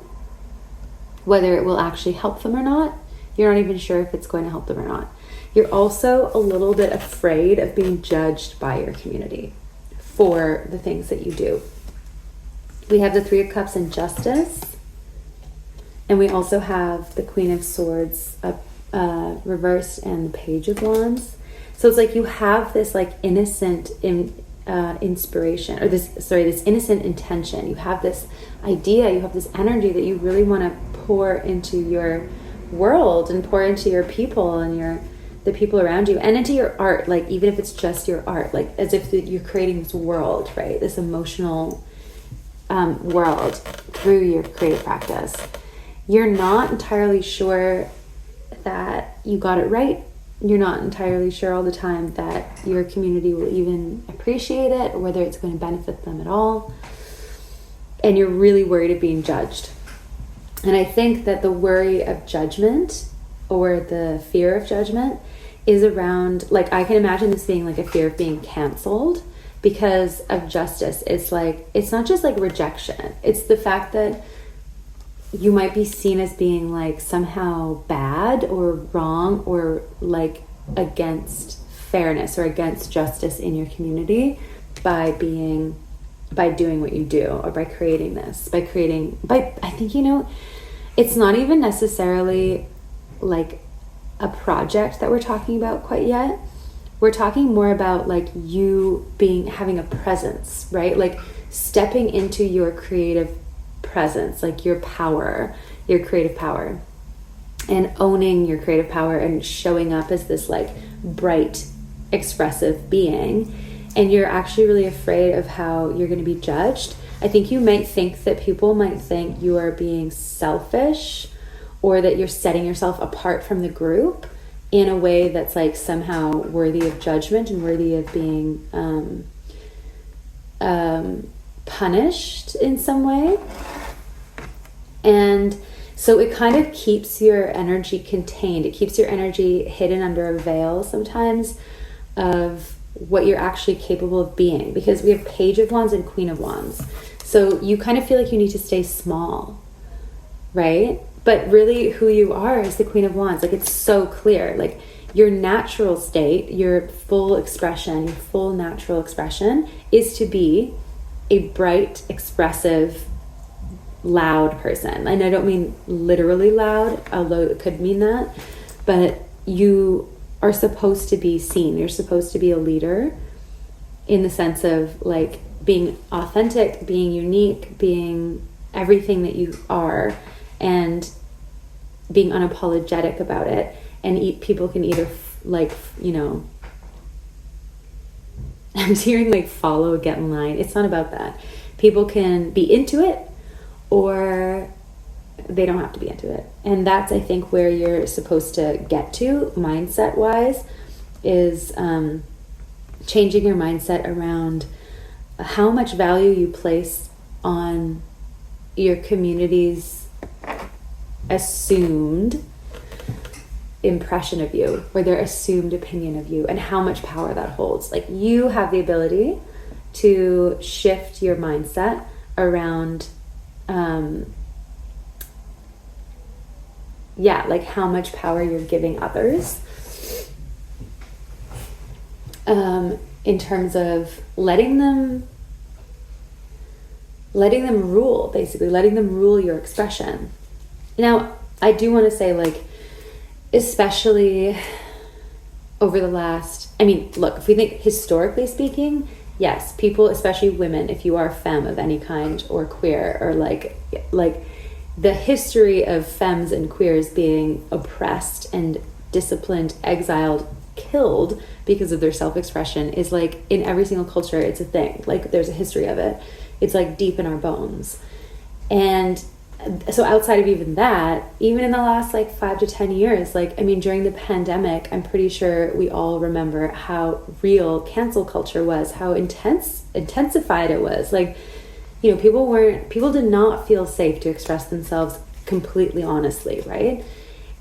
Speaker 1: whether it will actually help them or not. You're not even sure if it's going to help them or not. You're also a little bit afraid of being judged by your community for the things that you do. We have the Three of Cups and Justice, and we also have the Queen of Swords reversed and the Page of Wands. So it's like you have this like innocent inspiration, or this innocent intention. You have this idea, you have this energy that you really want to pour into your world and pour into your people and the people around you, and into your art, like even if it's just your art, like as if you're creating this world, right? This emotional world through your creative practice. You're not entirely sure that you got it right. You're not entirely sure all the time that your community will even appreciate it, or whether it's going to benefit them at all. And you're really worried of being judged. And I think that the worry of judgment, or the fear of judgment, is around, like, I can imagine this being like a fear of being canceled because of justice. It's like, it's not just like rejection. It's the fact that you might be seen as being like somehow bad or wrong, or like against fairness or against justice in your community by being by doing what you do, or by creating this, I think, it's not even necessarily like a project that we're talking about quite yet. We're talking more about like you having a presence, right? Like stepping into your creative presence, like your power, your creative power, and owning your creative power and showing up as this like bright, expressive being. And you're actually really afraid of how you're going to be judged. I think you might think that people might think you are being selfish, or that you're setting yourself apart from the group in a way that's like somehow worthy of judgment and worthy of being punished in some way. And so it kind of keeps your energy contained. It keeps your energy hidden under a veil sometimes of what you're actually capable of being, because we have Page of Wands and Queen of Wands. So you kind of feel like you need to stay small, right? But really who you are is the Queen of Wands. Like it's so clear. Like your natural state, your full expression, your full natural expression is to be a bright, expressive, loud person. And I don't mean literally loud, although it could mean that, but you are supposed to be seen. You're supposed to be a leader in the sense of like being authentic, being unique, being everything that you are, and being unapologetic about it. And people can either I'm hearing like follow, get in line. It's not about that. People can be into it, or they don't have to be into it. And that's, I think, where you're supposed to get to mindset wise, is changing your mindset around how much value you place on your community's assumed impression of you, or their assumed opinion of you, and how much power that holds. Like you have the ability to shift your mindset around like how much power you're giving others, in terms of letting them rule, basically letting them rule your expression. Now, I do want to say, like, especially over the last, look, if we think historically speaking, yes, people, especially women, if you are femme of any kind, or queer, or like the history of femmes and queers being oppressed and disciplined, exiled, killed because of their self-expression is like in every single culture. It's a thing. Like there's a history of it. It's like deep in our bones. And so outside of even that, even in the last like 5 to 10 years, like, during the pandemic, I'm pretty sure we all remember how real cancel culture was, how intensified it was. Like, people did not feel safe to express themselves completely honestly, right?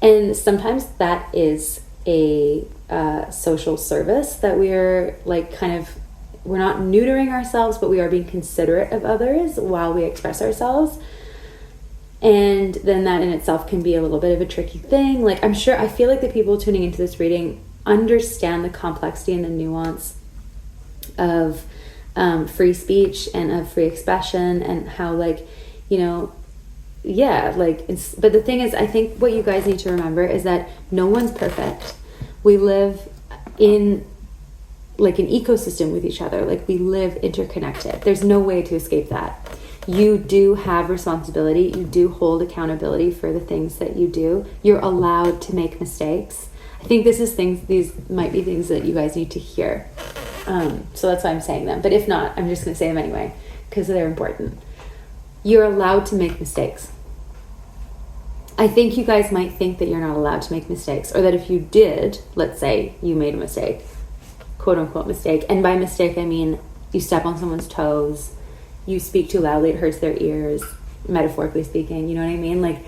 Speaker 1: And sometimes that is a social service that we're like we're not neutering ourselves, but we are being considerate of others while we express ourselves. And then that in itself can be a little bit of a tricky thing. Like I feel like the people tuning into this reading understand the complexity and the nuance of free speech and of free expression, and how but the thing is, I think what you guys need to remember is that no one's perfect. We live in like an ecosystem with each other. Like we live interconnected. There's no way to escape that. You do have responsibility. You do hold accountability for the things that you do. You're allowed to make mistakes. I think these might be things that you guys need to hear. So that's why I'm saying them. But if not, I'm just going to say them anyway, because they're important. You're allowed to make mistakes. I think you guys might think that you're not allowed to make mistakes, or that if you did, let's say you made a mistake, quote unquote mistake. And by mistake, I mean you step on someone's toes, you speak too loudly, it hurts their ears, metaphorically speaking, you know what I mean? Like,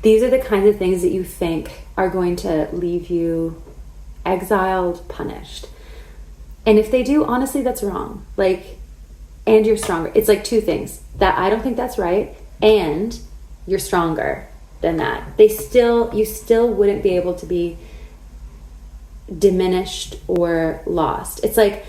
Speaker 1: these are the kinds of things that you think are going to leave you exiled, punished. And if they do, honestly, that's wrong. Like, and you're stronger. It's like two things. That I don't think that's right, and you're stronger than that. You still wouldn't be able to be diminished or lost. It's like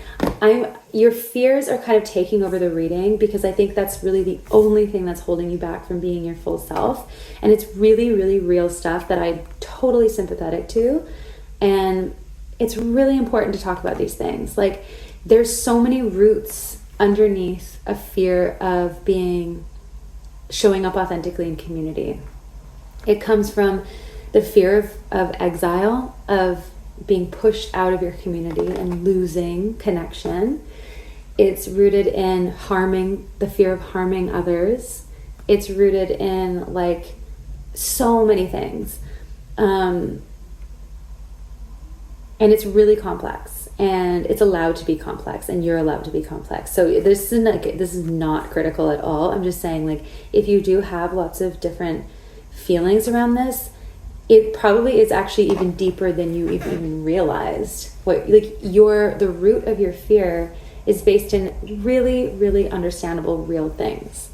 Speaker 1: your fears are kind of taking over the reading, because I think that's really the only thing that's holding you back from being your full self. And it's really, really real stuff that I'm totally sympathetic to. And it's really important to talk about these things. Like, there's so many roots underneath a fear of showing up authentically in community. It comes from the fear of exile, of being pushed out of your community and losing connection. It's rooted in the fear of harming others. It's rooted in like so many things. And it's really complex, and it's allowed to be complex, and you're allowed to be complex. So this is not critical at all. I'm just saying, like, if you do have lots of different feelings around this, it probably is actually even deeper than you even realized. The root of your fear is based in really, really understandable, real things.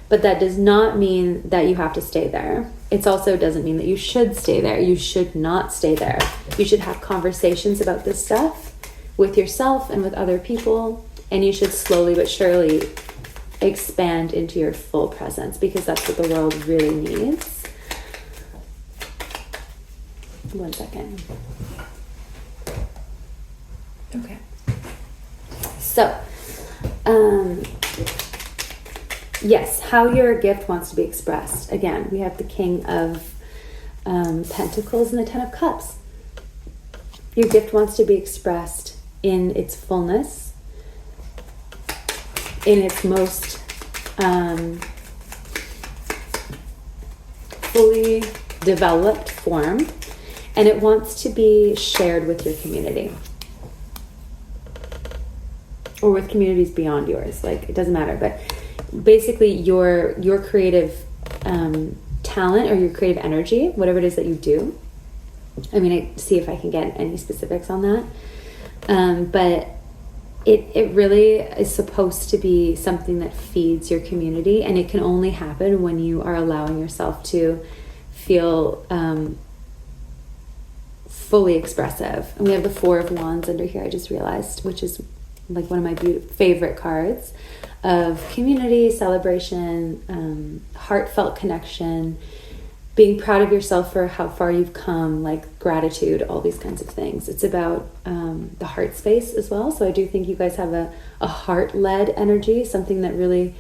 Speaker 1: But that does not mean that you have to stay there. It also doesn't mean that you should stay there. You should not stay there. You should have conversations about this stuff with yourself and with other people, and you should slowly but surely expand into your full presence, because that's what the world really needs. One second. Okay. So, yes, how your gift wants to be expressed. Again, we have the King of Pentacles and the Ten of Cups. Your gift wants to be expressed in its fullness, in its most fully developed form. And it wants to be shared with your community, or with communities beyond yours. Like, it doesn't matter, but basically your creative talent, or your creative energy, whatever it is that you do. I mean, I see if I can get any specifics on that. But it really is supposed to be something that feeds your community, and it can only happen when you are allowing yourself to feel fully expressive. And we have the Four of Wands under here, I just realized, which is like one of my favorite cards of community, celebration, heartfelt connection, being proud of yourself for how far you've come, like gratitude, all these kinds of things. It's about the heart space as well. So I do think you guys have a heart-led energy, something that really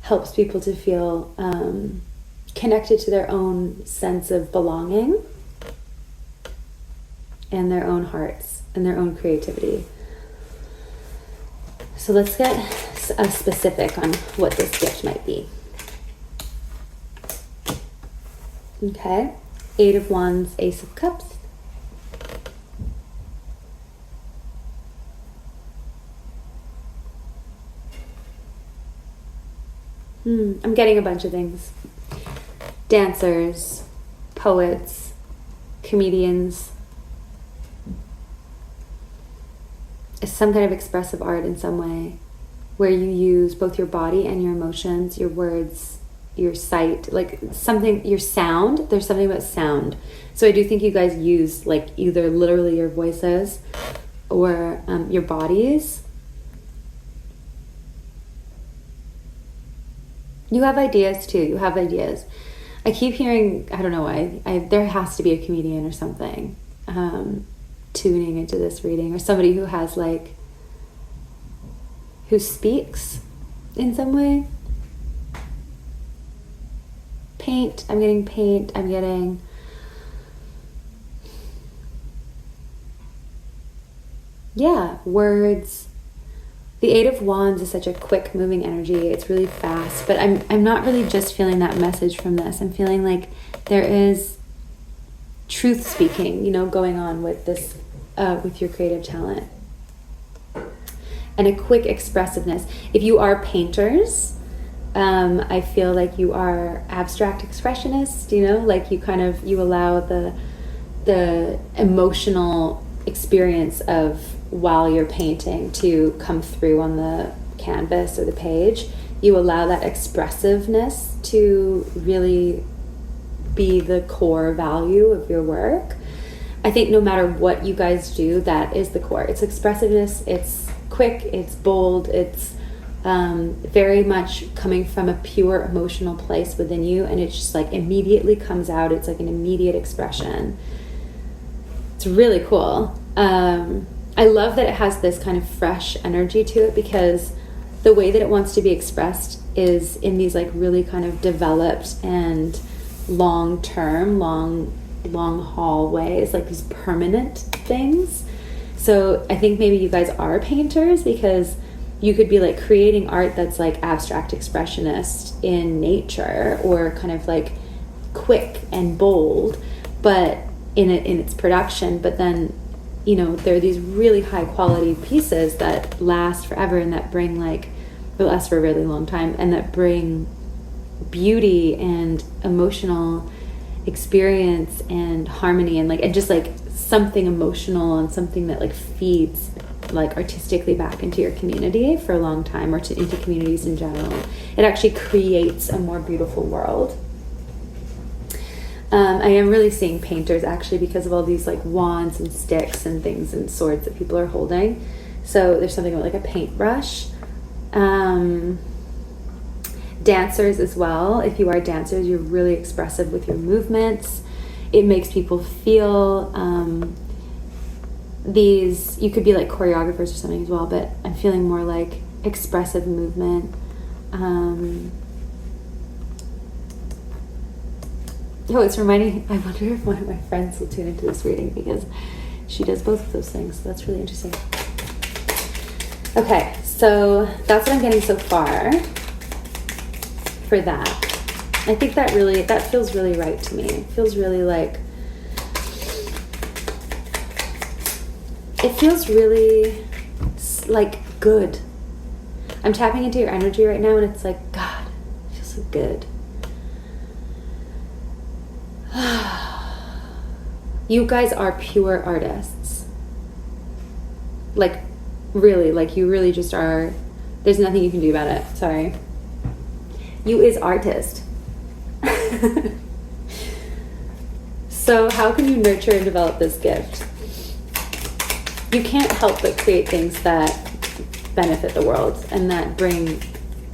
Speaker 1: helps people to feel connected to their own sense of belonging, and their own hearts and their own creativity. So let's get a specific on what this gift might be. Okay, Eight of Wands, Ace of Cups. I'm getting a bunch of things. Dancers, poets, comedians, some kind of expressive art in some way, where you use both your body and your emotions, your words, your sight, like something, your sound. There's something about sound. So I do think you guys use like either literally your voices or your bodies. You have ideas too. You have ideas. I keep hearing, I don't know why, there has to be a comedian or something tuning into this reading, or somebody who has like, who speaks in some way. Paint, I'm getting paint, I'm getting words. The Eight of Wands is such a quick moving energy. It's really fast, but I'm not really just feeling that message from this. I'm feeling like there is truth speaking, going on with this, with your creative talent, and a quick expressiveness. If you are painters, I feel like you are abstract expressionists, like you allow the emotional experience of while you're painting to come through on the canvas or the page. You allow that expressiveness to really be the core value of your work. I think no matter what you guys do, that is the core. It's expressiveness, it's quick, it's bold, it's very much coming from a pure emotional place within you, and it just like immediately comes out. It's like an immediate expression. It's really cool. I love that it has this kind of fresh energy to it, because the way that it wants to be expressed is in these like really kind of developed and long-term, long haul ways, like these permanent things. So I think maybe you guys are painters, because you could be like creating art that's like abstract expressionist in nature, or kind of like quick and bold, but in its production. But then, you know, there are these really high quality pieces that last forever, and that bring like, will last for a really long time, and that bring beauty and emotional experience and harmony, and like, and just like something emotional, and something that like feeds like artistically back into your community for a long time, or into communities in general. It actually creates a more beautiful world. I am really seeing painters actually, because of all these like wands and sticks and things and swords that people are holding. So there's something about like a paintbrush. Dancers as well. If you are dancers, you're really expressive with your movements. It makes people feel you could be like choreographers or something as well, but I'm feeling more like expressive movement. It's reminding, I wonder if one of my friends will tune into this reading, because she does both of those things. So that's really interesting. Okay, so that's what I'm getting so far for that. I think that feels really right to me. It feels really like, it feels really like good. I'm tapping into your energy right now, and it's like, God, it feels so good. You guys are pure artists. Like, really, like you really just are. There's nothing you can do about it. Sorry. You is artist. So how can you nurture and develop this gift? You can't help but create things that benefit the world and that bring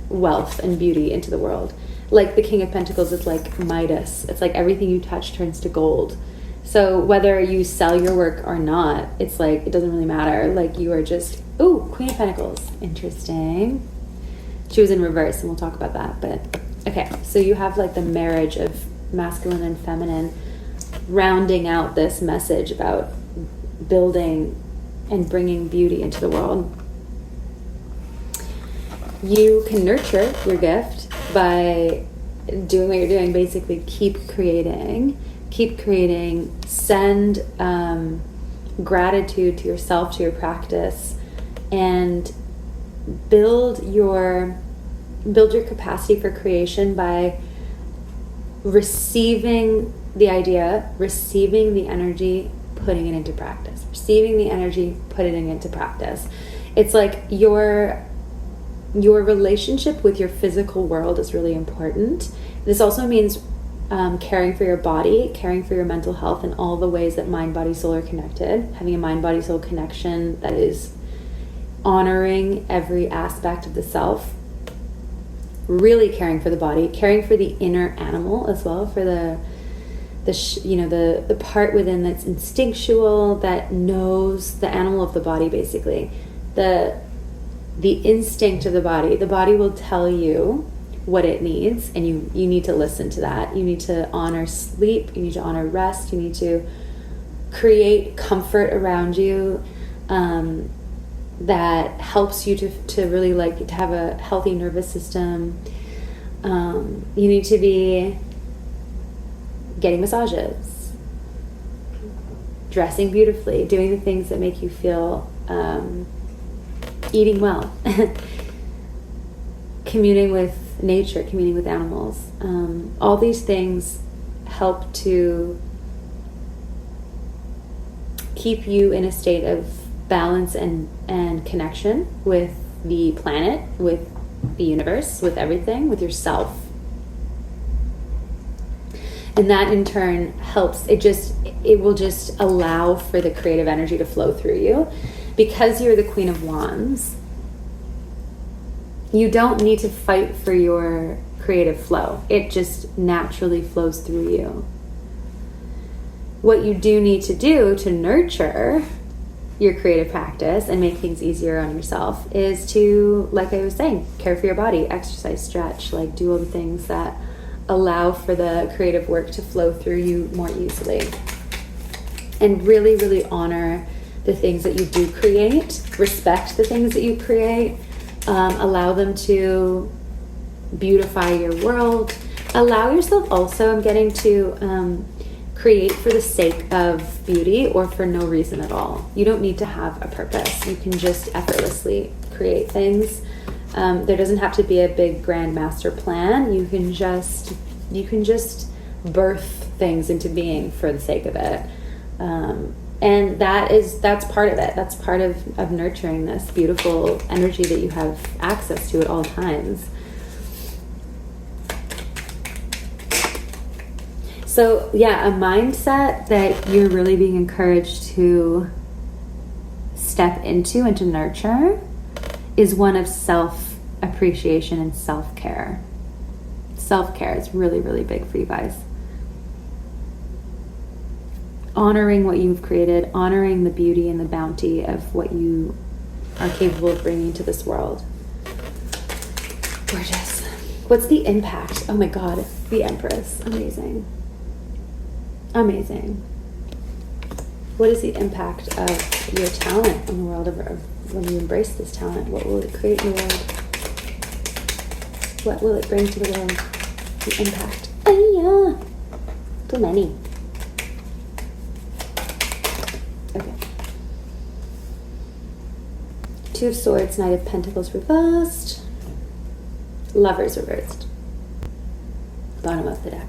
Speaker 1: wealth and beauty into the world. Like the King of Pentacles is like Midas. It's like everything you touch turns to gold. So whether you sell your work or not, it's like, it doesn't really matter. Like you are just, ooh, Queen of Pentacles. Interesting. She was in reverse, and we'll talk about that. But okay, so you have like the marriage of masculine and feminine, rounding out this message about building and bringing beauty into the world. You can nurture your gift by doing what you're doing. Basically, keep creating, send gratitude to yourself, to your practice, and build your capacity for creation by receiving the idea, receiving the energy, putting it into practice. Receiving the energy, putting it into practice. It's like your relationship with your physical world is really important. This also means caring for your body, caring for your mental health, and all the ways that mind, body, soul are connected. Having a mind, body, soul connection that is honoring every aspect of the self. Really caring for the body, caring for the inner animal as well, for the part within that's instinctual, that knows, the animal of the body, basically. The instinct of the body. The body will tell you what it needs, and you need to listen to that. You need to honor sleep, you need to honor rest, you need to create comfort around you that helps you to really like to have a healthy nervous system. You need to be getting massages, dressing beautifully, doing the things that make you feel, eating well, communing with nature, communing with animals. All these things help to keep you in a state of balance and connection with the planet, with the universe, with everything, with yourself. And that in turn helps, it will just allow for the creative energy to flow through you. Because you're the Queen of Wands, you don't need to fight for your creative flow. It just naturally flows through you. What you do need to do to nurture your creative practice and make things easier on yourself is to, like I was saying, care for your body, exercise, stretch, like do all the things that allow for the creative work to flow through you more easily. And really, really honor the things that you do create, respect the things that you create, allow them to beautify your world. Allow yourself also, I'm getting to create for the sake of beauty or for no reason at all. You don't need to have a purpose. You can just effortlessly create things. There doesn't have to be a big grand master plan. You can just birth things into being for the sake of it. And that's part of it. That's part of nurturing this beautiful energy that you have access to at all times. So yeah, a mindset that you're really being encouraged to step into and to nurture is one of self-appreciation and self-care. Self-care is really, really big for you guys. Honoring what you've created, honoring the beauty and the bounty of what you are capable of bringing to this world. Gorgeous. What's the impact? Oh my God, the Empress. Amazing. Amazing. What is the impact of your talent on the world of when you embrace this talent? What will it create in the world? What will it bring to the world? The impact. Oh yeah. Too many. Okay. Two of Swords, Knight of Pentacles reversed. Lovers reversed. Bottom of the deck.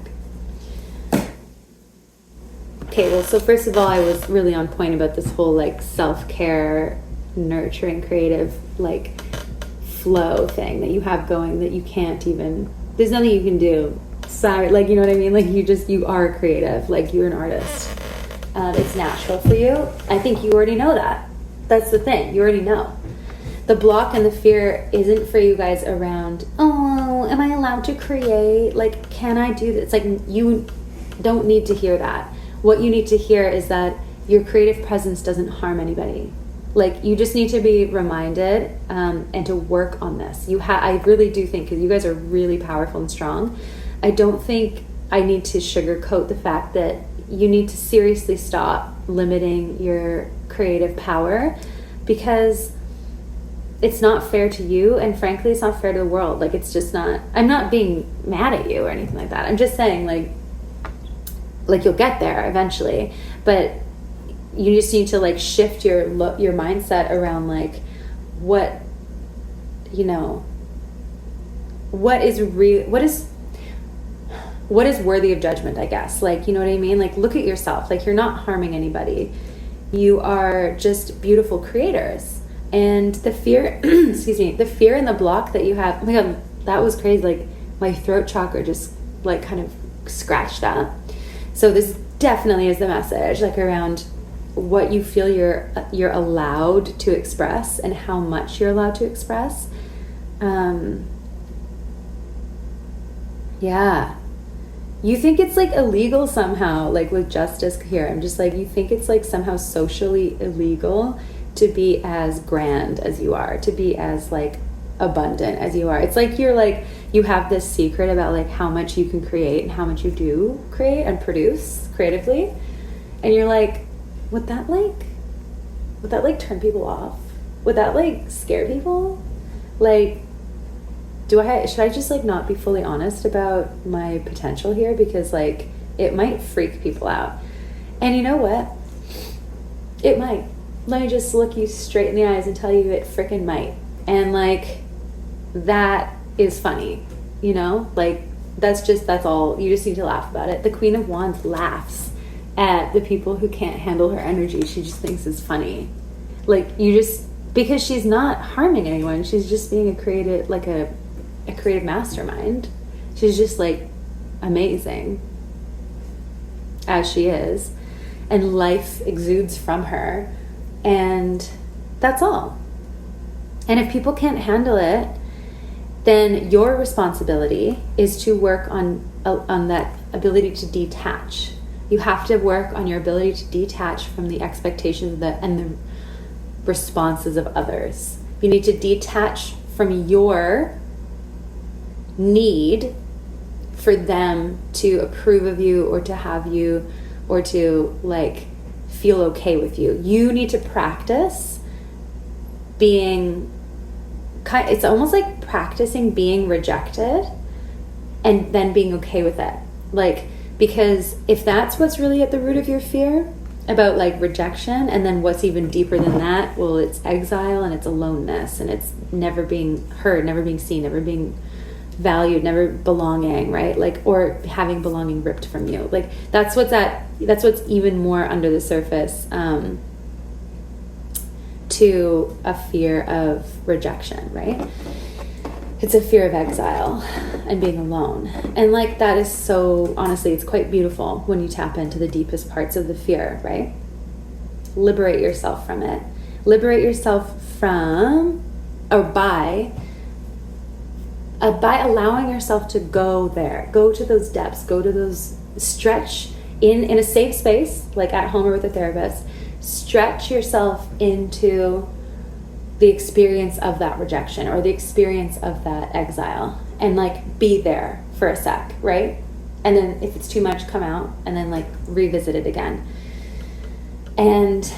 Speaker 1: Okay, well, so first of all, I was really on point about this whole like self-care, nurturing, creative, like flow thing that you have going that you can't even, there's nothing you can do. Sorry, like, you know what I mean? Like you are creative, like you're an artist. It's natural for you. I think you already know that. That's the thing. You already know. The block and the fear isn't for you guys around, oh, am I allowed to create? Like, can I do this? It's like, you don't need to hear that. What you need to hear is that your creative presence doesn't harm anybody. Like, you just need to be reminded and to work on this. I really do think, because you guys are really powerful and strong, I don't think I need to sugarcoat the fact that you need to seriously stop limiting your creative power, because it's not fair to you, and frankly, it's not fair to the world. Like, it's just not, I'm not being mad at you or anything like that. I'm just saying, like you'll get there eventually, but you just need to like shift your mindset around like what is worthy of judgment, I guess. Like, you know what I mean? Like, look at yourself. Like, you're not harming anybody. You are just beautiful creators. And the fear, excuse me, the fear and the block that you have, oh my God, that was crazy. Like, my throat chakra just like kind of scratched up. So this definitely is the message, like around what you feel you're allowed to express and how much you're allowed to express. Yeah. You think it's like illegal somehow, like with justice here. I'm just like, you think it's like somehow socially illegal to be as grand as you are, to be as like abundant as you are. It's like you have this secret about like how much you can create and how much you do create and produce creatively, and you're like, would that turn people off? Would that like scare people? Like, should I just like not be fully honest about my potential here, because like it might freak people out? And you know what, it might. Let me just look you straight in the eyes and tell you it freaking might. And like, that is funny, you know? Like, that's all. You just need to laugh about it. The Queen of Wands laughs at the people who can't handle her energy. She just thinks it's funny. Like, because she's not harming anyone. She's just being a creative mastermind. She's just like amazing. as she is, and life exudes from her, and that's all. And if people can't handle it, then your responsibility is to work on that ability to detach. You have to work on your ability to detach from the expectations and the responses of others. You need to detach from your need for them to approve of you or to have you or to like feel okay with you. You need to practice being it's almost like practicing being rejected and then being okay with it. Like, because if that's what's really at the root of your fear about like rejection, and then what's even deeper than that, well, it's exile and it's aloneness and it's never being heard, never being seen, never being valued, never belonging, right? Like, or having belonging ripped from you. Like, that's what's even more under the surface to a fear of rejection, right? It's a fear of exile and being alone. And like, that is so, honestly, it's quite beautiful when you tap into the deepest parts of the fear, right? Liberate yourself from it. Liberate yourself from, or by allowing yourself to go there, go to those depths, go to those, stretch in a safe space, like at home or with a therapist, stretch yourself into the experience of that rejection or the experience of that exile, and like be there for a sec, right? And then if it's too much, come out and then like revisit it again. And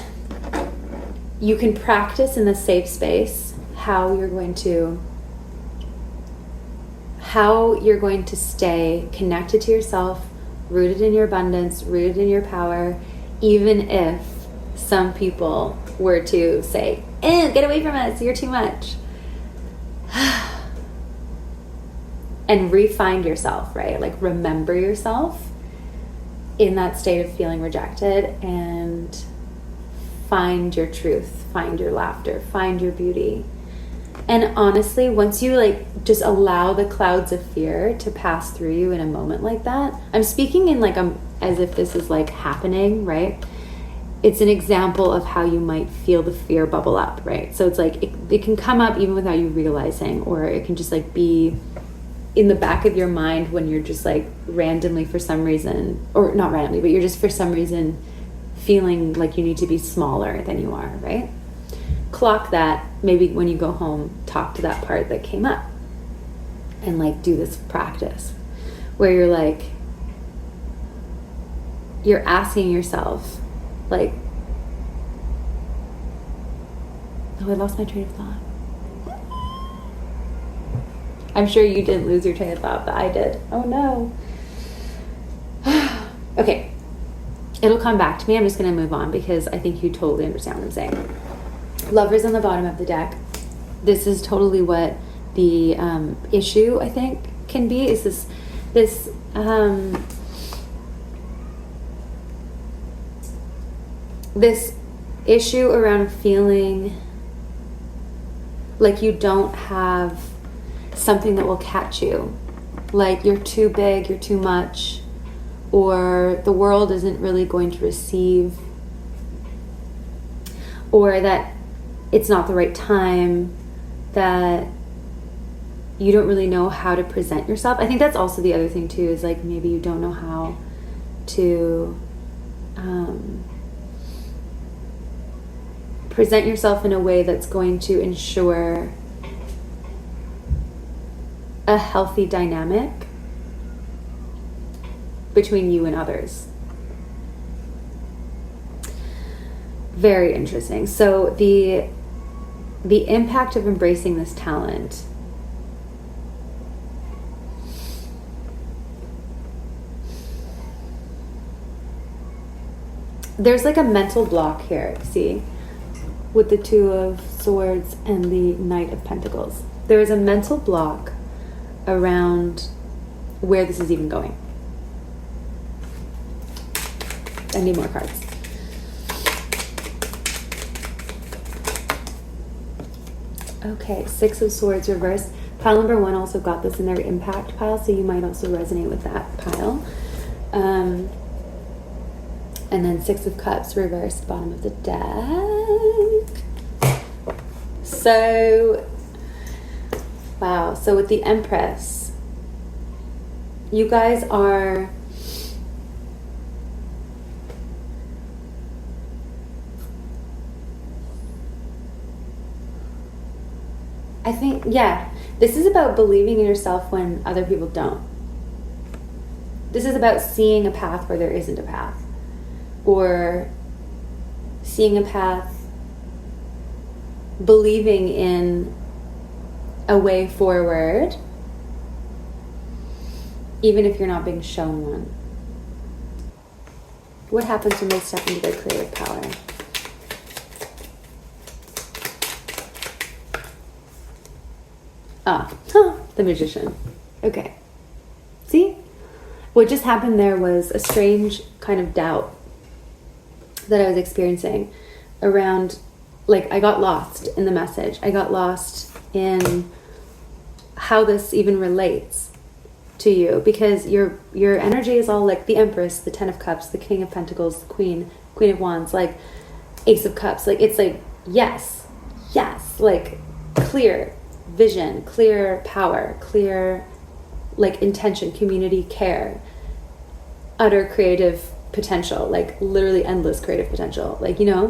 Speaker 1: you can practice in the safe space how you're going to stay connected to yourself, rooted in your abundance, rooted in your power, even if some people were to say, get away from us, you're too much. And re-find yourself, right? Like, remember yourself in that state of feeling rejected and find your truth, find your laughter, find your beauty. And honestly, once you like just allow the clouds of fear to pass through you in a moment like that, I'm speaking in like as if this is like happening, right? It's an example of how you might feel the fear bubble up, right? So it's like it can come up even without you realizing, or it can just like be in the back of your mind when you're just like randomly for some reason, or not randomly, but you're just for some reason feeling like you need to be smaller than you are, right? Clock that. Maybe when you go home, talk to that part that came up and like do this practice where you're like, you're asking yourself like, oh, I lost my train of thought. I'm sure you didn't lose your train of thought, but I did. Oh no. Okay. It'll come back to me. I'm just going to move on because I think you totally understand what I'm saying. Lovers on the bottom of the deck. This is totally what the issue, I think, can be. Is this issue around feeling like you don't have something that will catch you, like you're too big, you're too much, or the world isn't really going to receive, or that it's not the right time, that you don't really know how to present yourself. I think that's also the other thing too, is like maybe you don't know how to present yourself in a way that's going to ensure a healthy dynamic between you and others. Very interesting. So the impact of embracing this talent. There's like a mental block here, see, with the Two of Swords and the Knight of Pentacles. There is a mental block around where this is even going. I need more cards. Okay, Six of Swords reversed. Pile number 1 also got this in their impact pile, so you might also resonate with that pile. And then Six of Cups, reverse, bottom of the deck. So, wow. So with the Empress, you guys are... I think, yeah, this is about believing in yourself when other people don't. This is about seeing a path where there isn't a path. Or seeing a path, believing in a way forward, even if you're not being shown one. What happens when they step into their creative power? The Magician. Okay. See? What just happened there was a strange kind of doubt that I was experiencing around, like, I got lost in the message. I got lost in how this even relates to you, because your energy is all like the Empress, the Ten of Cups, the King of Pentacles, the Queen of Wands, like Ace of Cups. Like, it's like, yes, like clear vision, clear power, clear like intention, community, care, utter creative potential, like literally endless creative potential. Like, you know,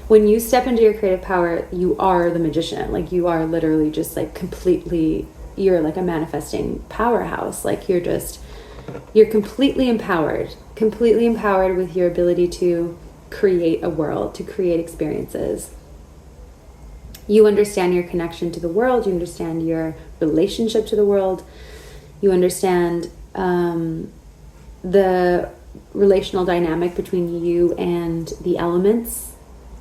Speaker 1: when you step into your creative power, you are the magician. Like, you are literally just like completely, you're like a manifesting powerhouse. Like, you're completely empowered with your ability to create a world, to create experiences. You understand your connection to the world. You understand your relationship to the world. You understand the relational dynamic between you and the elements,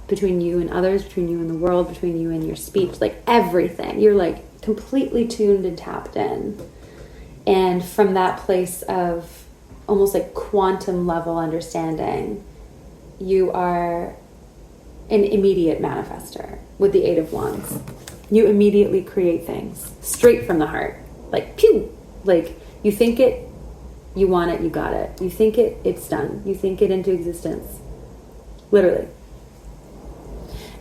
Speaker 1: between you and others, between you and the world, between you and your speech, like everything. You're like completely tuned and tapped in. And from that place of almost like quantum level understanding, you are an immediate manifester with the Eight of Wands. You immediately create things straight from the heart. Like, pew! Like, you think it, you want it, you got it. You think it, it's done. You think it into existence. Literally.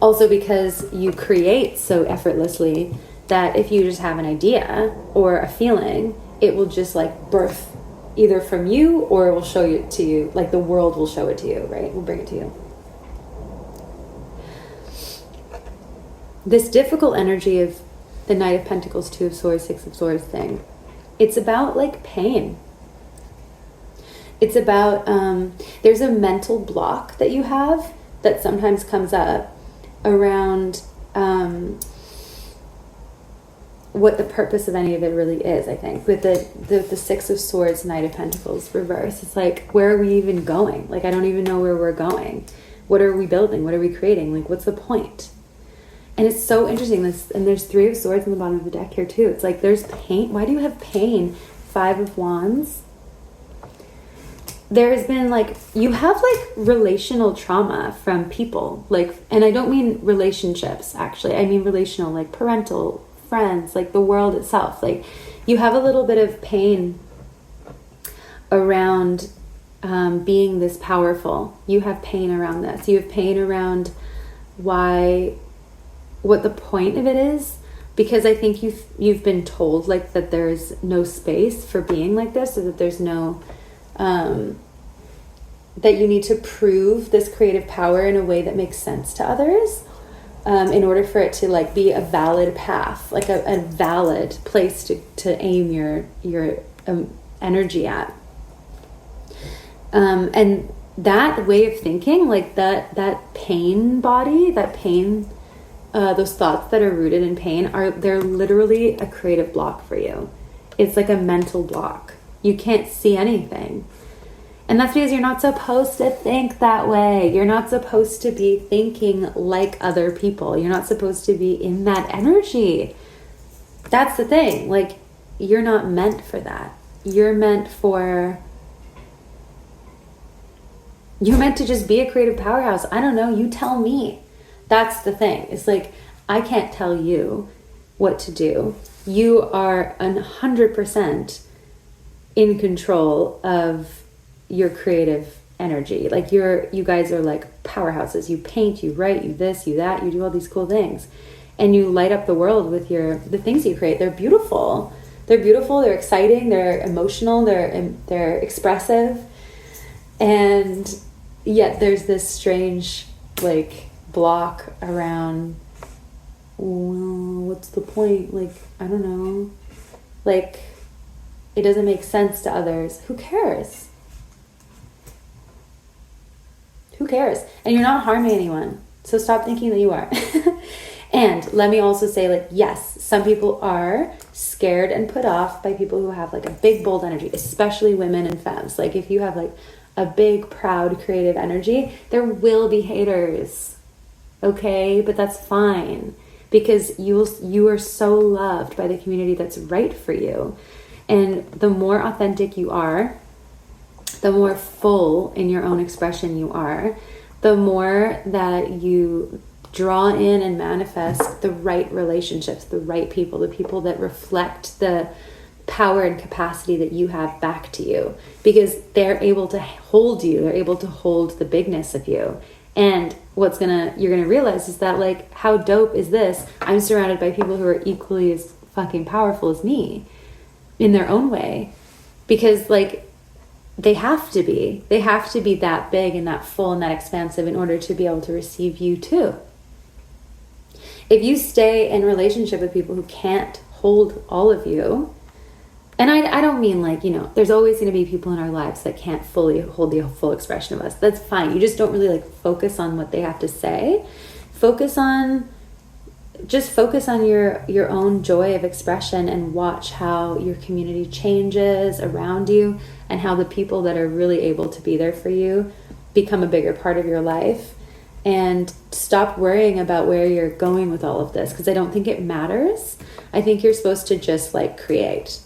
Speaker 1: Also because you create so effortlessly that if you just have an idea or a feeling, it will just like birth either from you, or it will show it to you. Like, the world will show it to you, right? Will bring it to you. This difficult energy of the Knight of Pentacles, Two of Swords, Six of Swords thing, it's about like pain. It's about, there's a mental block that you have that sometimes comes up around what the purpose of any of it really is, I think. With the Six of Swords, Knight of Pentacles reverse, it's like, where are we even going? Like, I don't even know where we're going. What are we building? What are we creating? Like, what's the point? And it's so interesting. And there's Three of Swords on the bottom of the deck here too. It's like, there's pain. Why do you have pain? Five of Wands. There's been like, you have like relational trauma from people. Like, and I don't mean relationships, actually. I mean relational, like parental, friends, like the world itself. Like, you have a little bit of pain around being this powerful. You have pain around this. You have pain around what the point of it is, because I think you've been told like that there's no space for being like this, or that there's no that you need to prove this creative power in a way that makes sense to others, in order for it to like be a valid path, like a valid place to aim your energy at. And that way of thinking, like that pain body, that pain, those thoughts that are rooted in pain, they're literally a creative block for you. It's like a mental block. You can't see anything. And that's because you're not supposed to think that way. You're not supposed to be thinking like other people. You're not supposed to be in that energy. That's the thing. Like, you're not meant for that. You're meant to just be a creative powerhouse. I don't know. You tell me. That's the thing. It's like, I can't tell you what to do. You are 100% in control of your creative energy. Like you guys are like powerhouses. You paint, you write, you this, you that, you do all these cool things. And you light up the world with the things you create. They're beautiful. They're beautiful, they're exciting, they're emotional, they're expressive. And yet there's this strange like block around, well, what's the point? Like, I don't know. Like, it doesn't make sense to others. Who cares? Who cares? And you're not harming anyone. So stop thinking that you are. And let me also say, like, yes, some people are scared and put off by people who have like a big, bold energy, especially women and femmes. Like, if you have like a big, proud, creative energy, there will be haters. Okay? But that's fine, because you are so loved by the community that's right for you. And the more authentic you are, the more full in your own expression you are, the more that you draw in and manifest the right relationships, the right people, the people that reflect the power and capacity that you have back to you, because they're able to hold you, they're able to hold the bigness of you. And you're gonna realize is that, like, how dope is this? I'm surrounded by people who are equally as fucking powerful as me in their own way, because like they have to be that big and that full and that expansive in order to be able to receive you too. If you stay in relationship with people who can't hold all of you, and I don't mean like, there's always going to be people in our lives that can't fully hold the full expression of us. That's fine. You just don't really like focus on what they have to say. Focus on your own joy of expression, and watch how your community changes around you, and how the people that are really able to be there for you become a bigger part of your life. And stop worrying about where you're going with all of this, because I don't think it matters. I think you're supposed to just like create.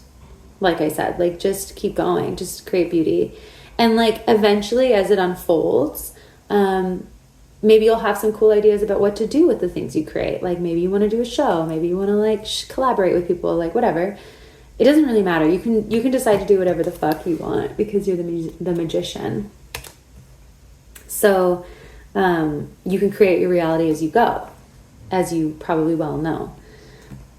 Speaker 1: Like I said, like just keep going, just create beauty. And like eventually as it unfolds, maybe you'll have some cool ideas about what to do with the things you create. Like maybe you want to do a show, maybe you want to like collaborate with people, like whatever. It doesn't really matter. You can decide to do whatever the fuck you want, because you're the magician. So you can create your reality as you go, as you probably well know.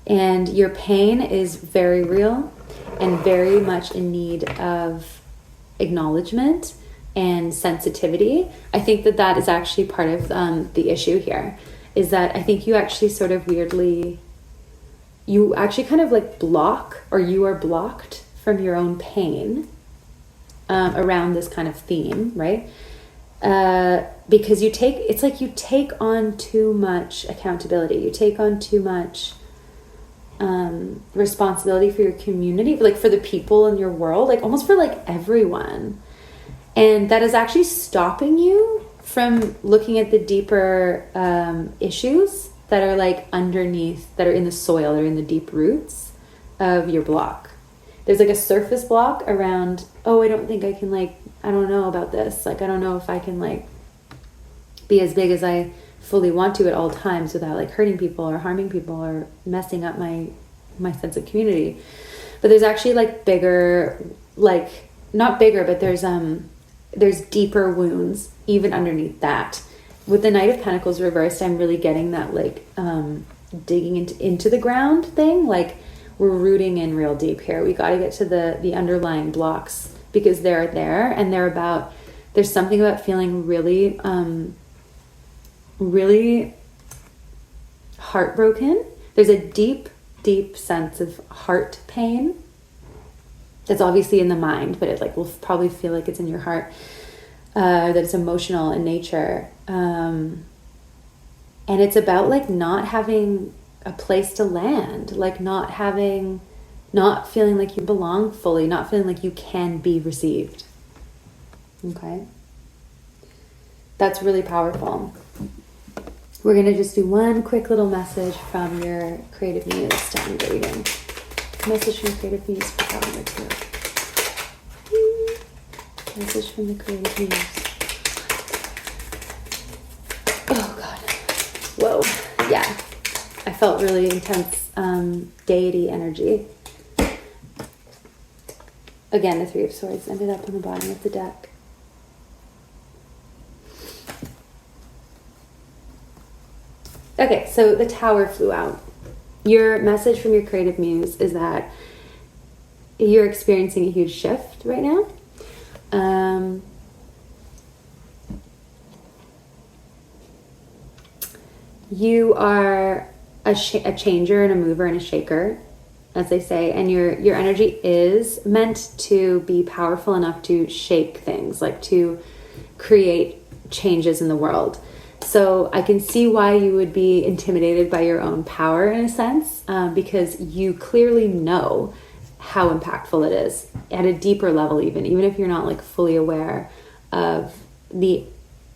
Speaker 1: And your pain is very real and very much in need of acknowledgement and sensitivity. I think that is actually part of the issue here, is that I think you actually sort of weirdly, you actually kind of like block, or you are blocked from your own pain around this kind of theme, right? Because you take on too much accountability. You take on too much responsibility for your community, like for the people in your world, like almost for like everyone. And that is actually stopping you from looking at the deeper issues that are like underneath, that are in the soil, or in the deep roots of your block. There's like a surface block around, I don't think I can, like, I don't know about this. Like, I don't know if I can like be as big as I fully want to at all times without like hurting people or harming people or messing up my sense of community. But there's actually like bigger, like not bigger, but there's deeper wounds even underneath that. With the Knight of Pentacles reversed, I'm really getting that like digging into the ground thing. Like we're rooting in real deep here. We got to get to the underlying blocks, because they're there, and there's something about feeling really really heartbroken. There's a deep sense of heart pain that's obviously in the mind, but it like will probably feel like it's in your heart, that it's emotional in nature, and it's about like not having a place to land, like not feeling like you belong fully, not feeling like you can be received. Okay, that's really powerful. We're going to just do one quick little message from your creative muse to end the reading. Message from the creative muse for that one or two. Message from the creative muse. Oh God. Whoa. Yeah. I felt really intense deity energy. Again, the Three of Swords ended up on the bottom of the deck. Okay, so the Tower flew out. Your message from your creative muse is that you're experiencing a huge shift right now. You are a changer and a mover and a shaker, as they say, and your energy is meant to be powerful enough to shake things, like to create changes in the world. So I can see why you would be intimidated by your own power in a sense, because you clearly know how impactful it is at a deeper level, even if you're not like fully aware of the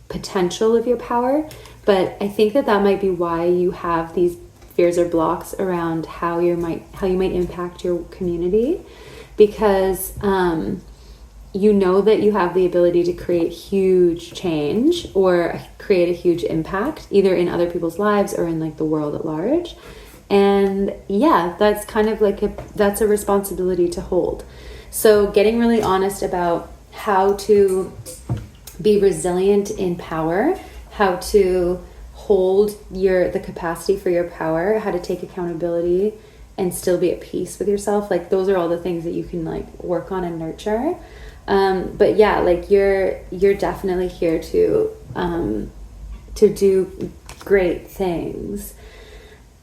Speaker 1: potential of your power. But I think that might be why you have these fears or blocks around how you might impact your community, because you know that you have the ability to create huge change or create a huge impact, either in other people's lives or in like the world at large. And yeah, that's kind of like that's a responsibility to hold. So getting really honest about how to be resilient in power, how to hold the capacity for your power, how to take accountability and still be at peace with yourself. Like those are all the things that you can like work on and nurture. But yeah, like you're definitely here to do great things.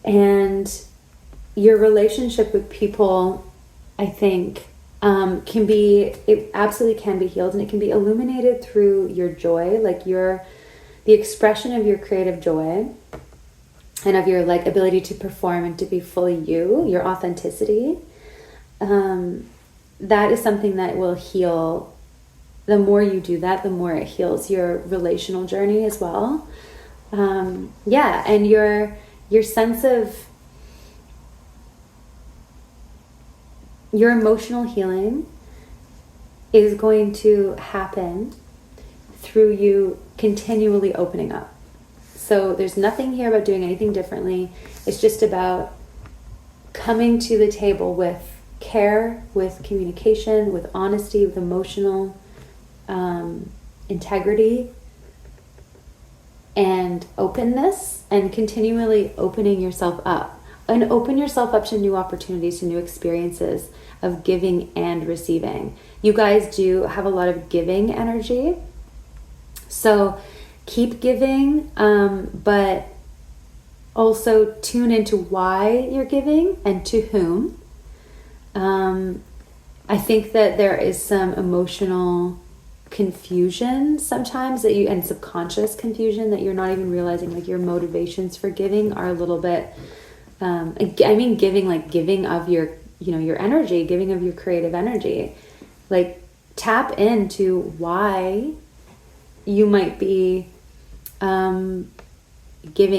Speaker 1: And your relationship with people, I think, it absolutely can be healed, and it can be illuminated through your joy, like the expression of your creative joy and of your like ability to perform and to be fully your authenticity. That is something that will heal. The more you do that, the more it heals your relational journey as well. Yeah, and your sense of your emotional healing is going to happen through you continually opening up. So there's nothing here about doing anything differently. It's just about coming to the table with care, with communication, with honesty, with emotional integrity and openness, and continually opening yourself up. And open yourself up to new opportunities, to new experiences of giving and receiving. You guys do have a lot of giving energy. So keep giving, but also tune into why you're giving and to whom. I think that there is some emotional confusion sometimes and subconscious confusion that you're not even realizing, like your motivations for giving are a little bit, giving of your, your energy, giving of your creative energy. Like tap into why you might be giving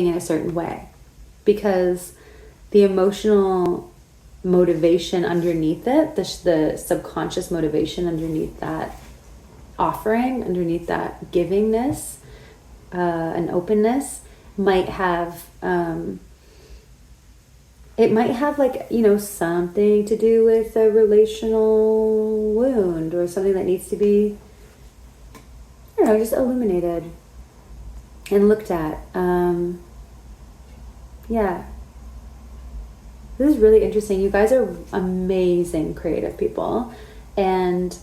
Speaker 1: in a certain way, because the emotional motivation underneath it, the subconscious motivation underneath that offering, underneath that givingness and openness might have something to do with a relational wound or something that needs to be, just illuminated and looked at. Yeah. This is really interesting. You guys are amazing creative people, and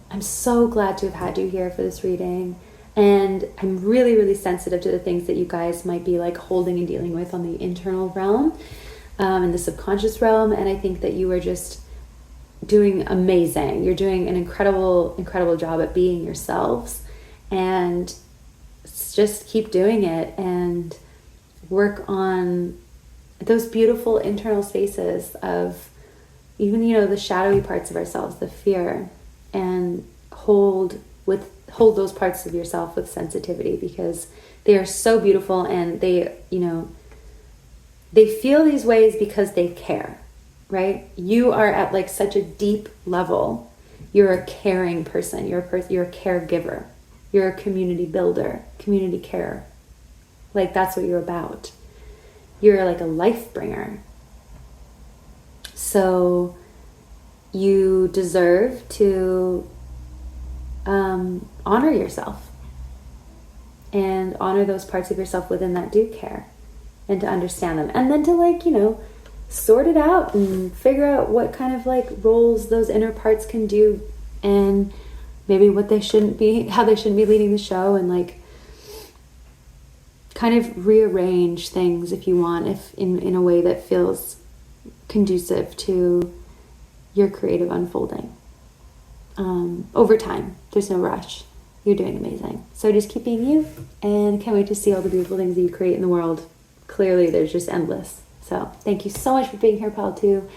Speaker 1: I'm so glad to have had you here for this reading. And I'm really, really sensitive to the things that you guys might be like holding and dealing with on the internal realm, and the subconscious realm. And I think that you are just doing amazing. You're doing an incredible, incredible job at being yourselves, and just keep doing it and work on those beautiful internal spaces of even, the shadowy parts of ourselves, the fear, and hold those parts of yourself with sensitivity, because they are so beautiful, and they feel these ways because they care, right? You are at like such a deep level. You're a caring person. You're a caregiver. You're a community builder, community care. Like that's what you're about. You're like a life bringer. So you deserve to honor yourself and honor those parts of yourself within that do care, and to understand them. And then to like, you know, sort it out and figure out what kind of like roles those inner parts can do, and maybe what they shouldn't be, how they shouldn't be leading the show, and like kind of rearrange things if you want, if in a way that feels conducive to your creative unfolding. Over time, there's no rush. You're doing amazing. So just keep being you, and can't wait to see all the beautiful things that you create in the world. Clearly, there's just endless. So thank you so much for being here, pal, too.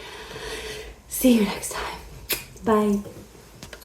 Speaker 1: See you next time. Bye.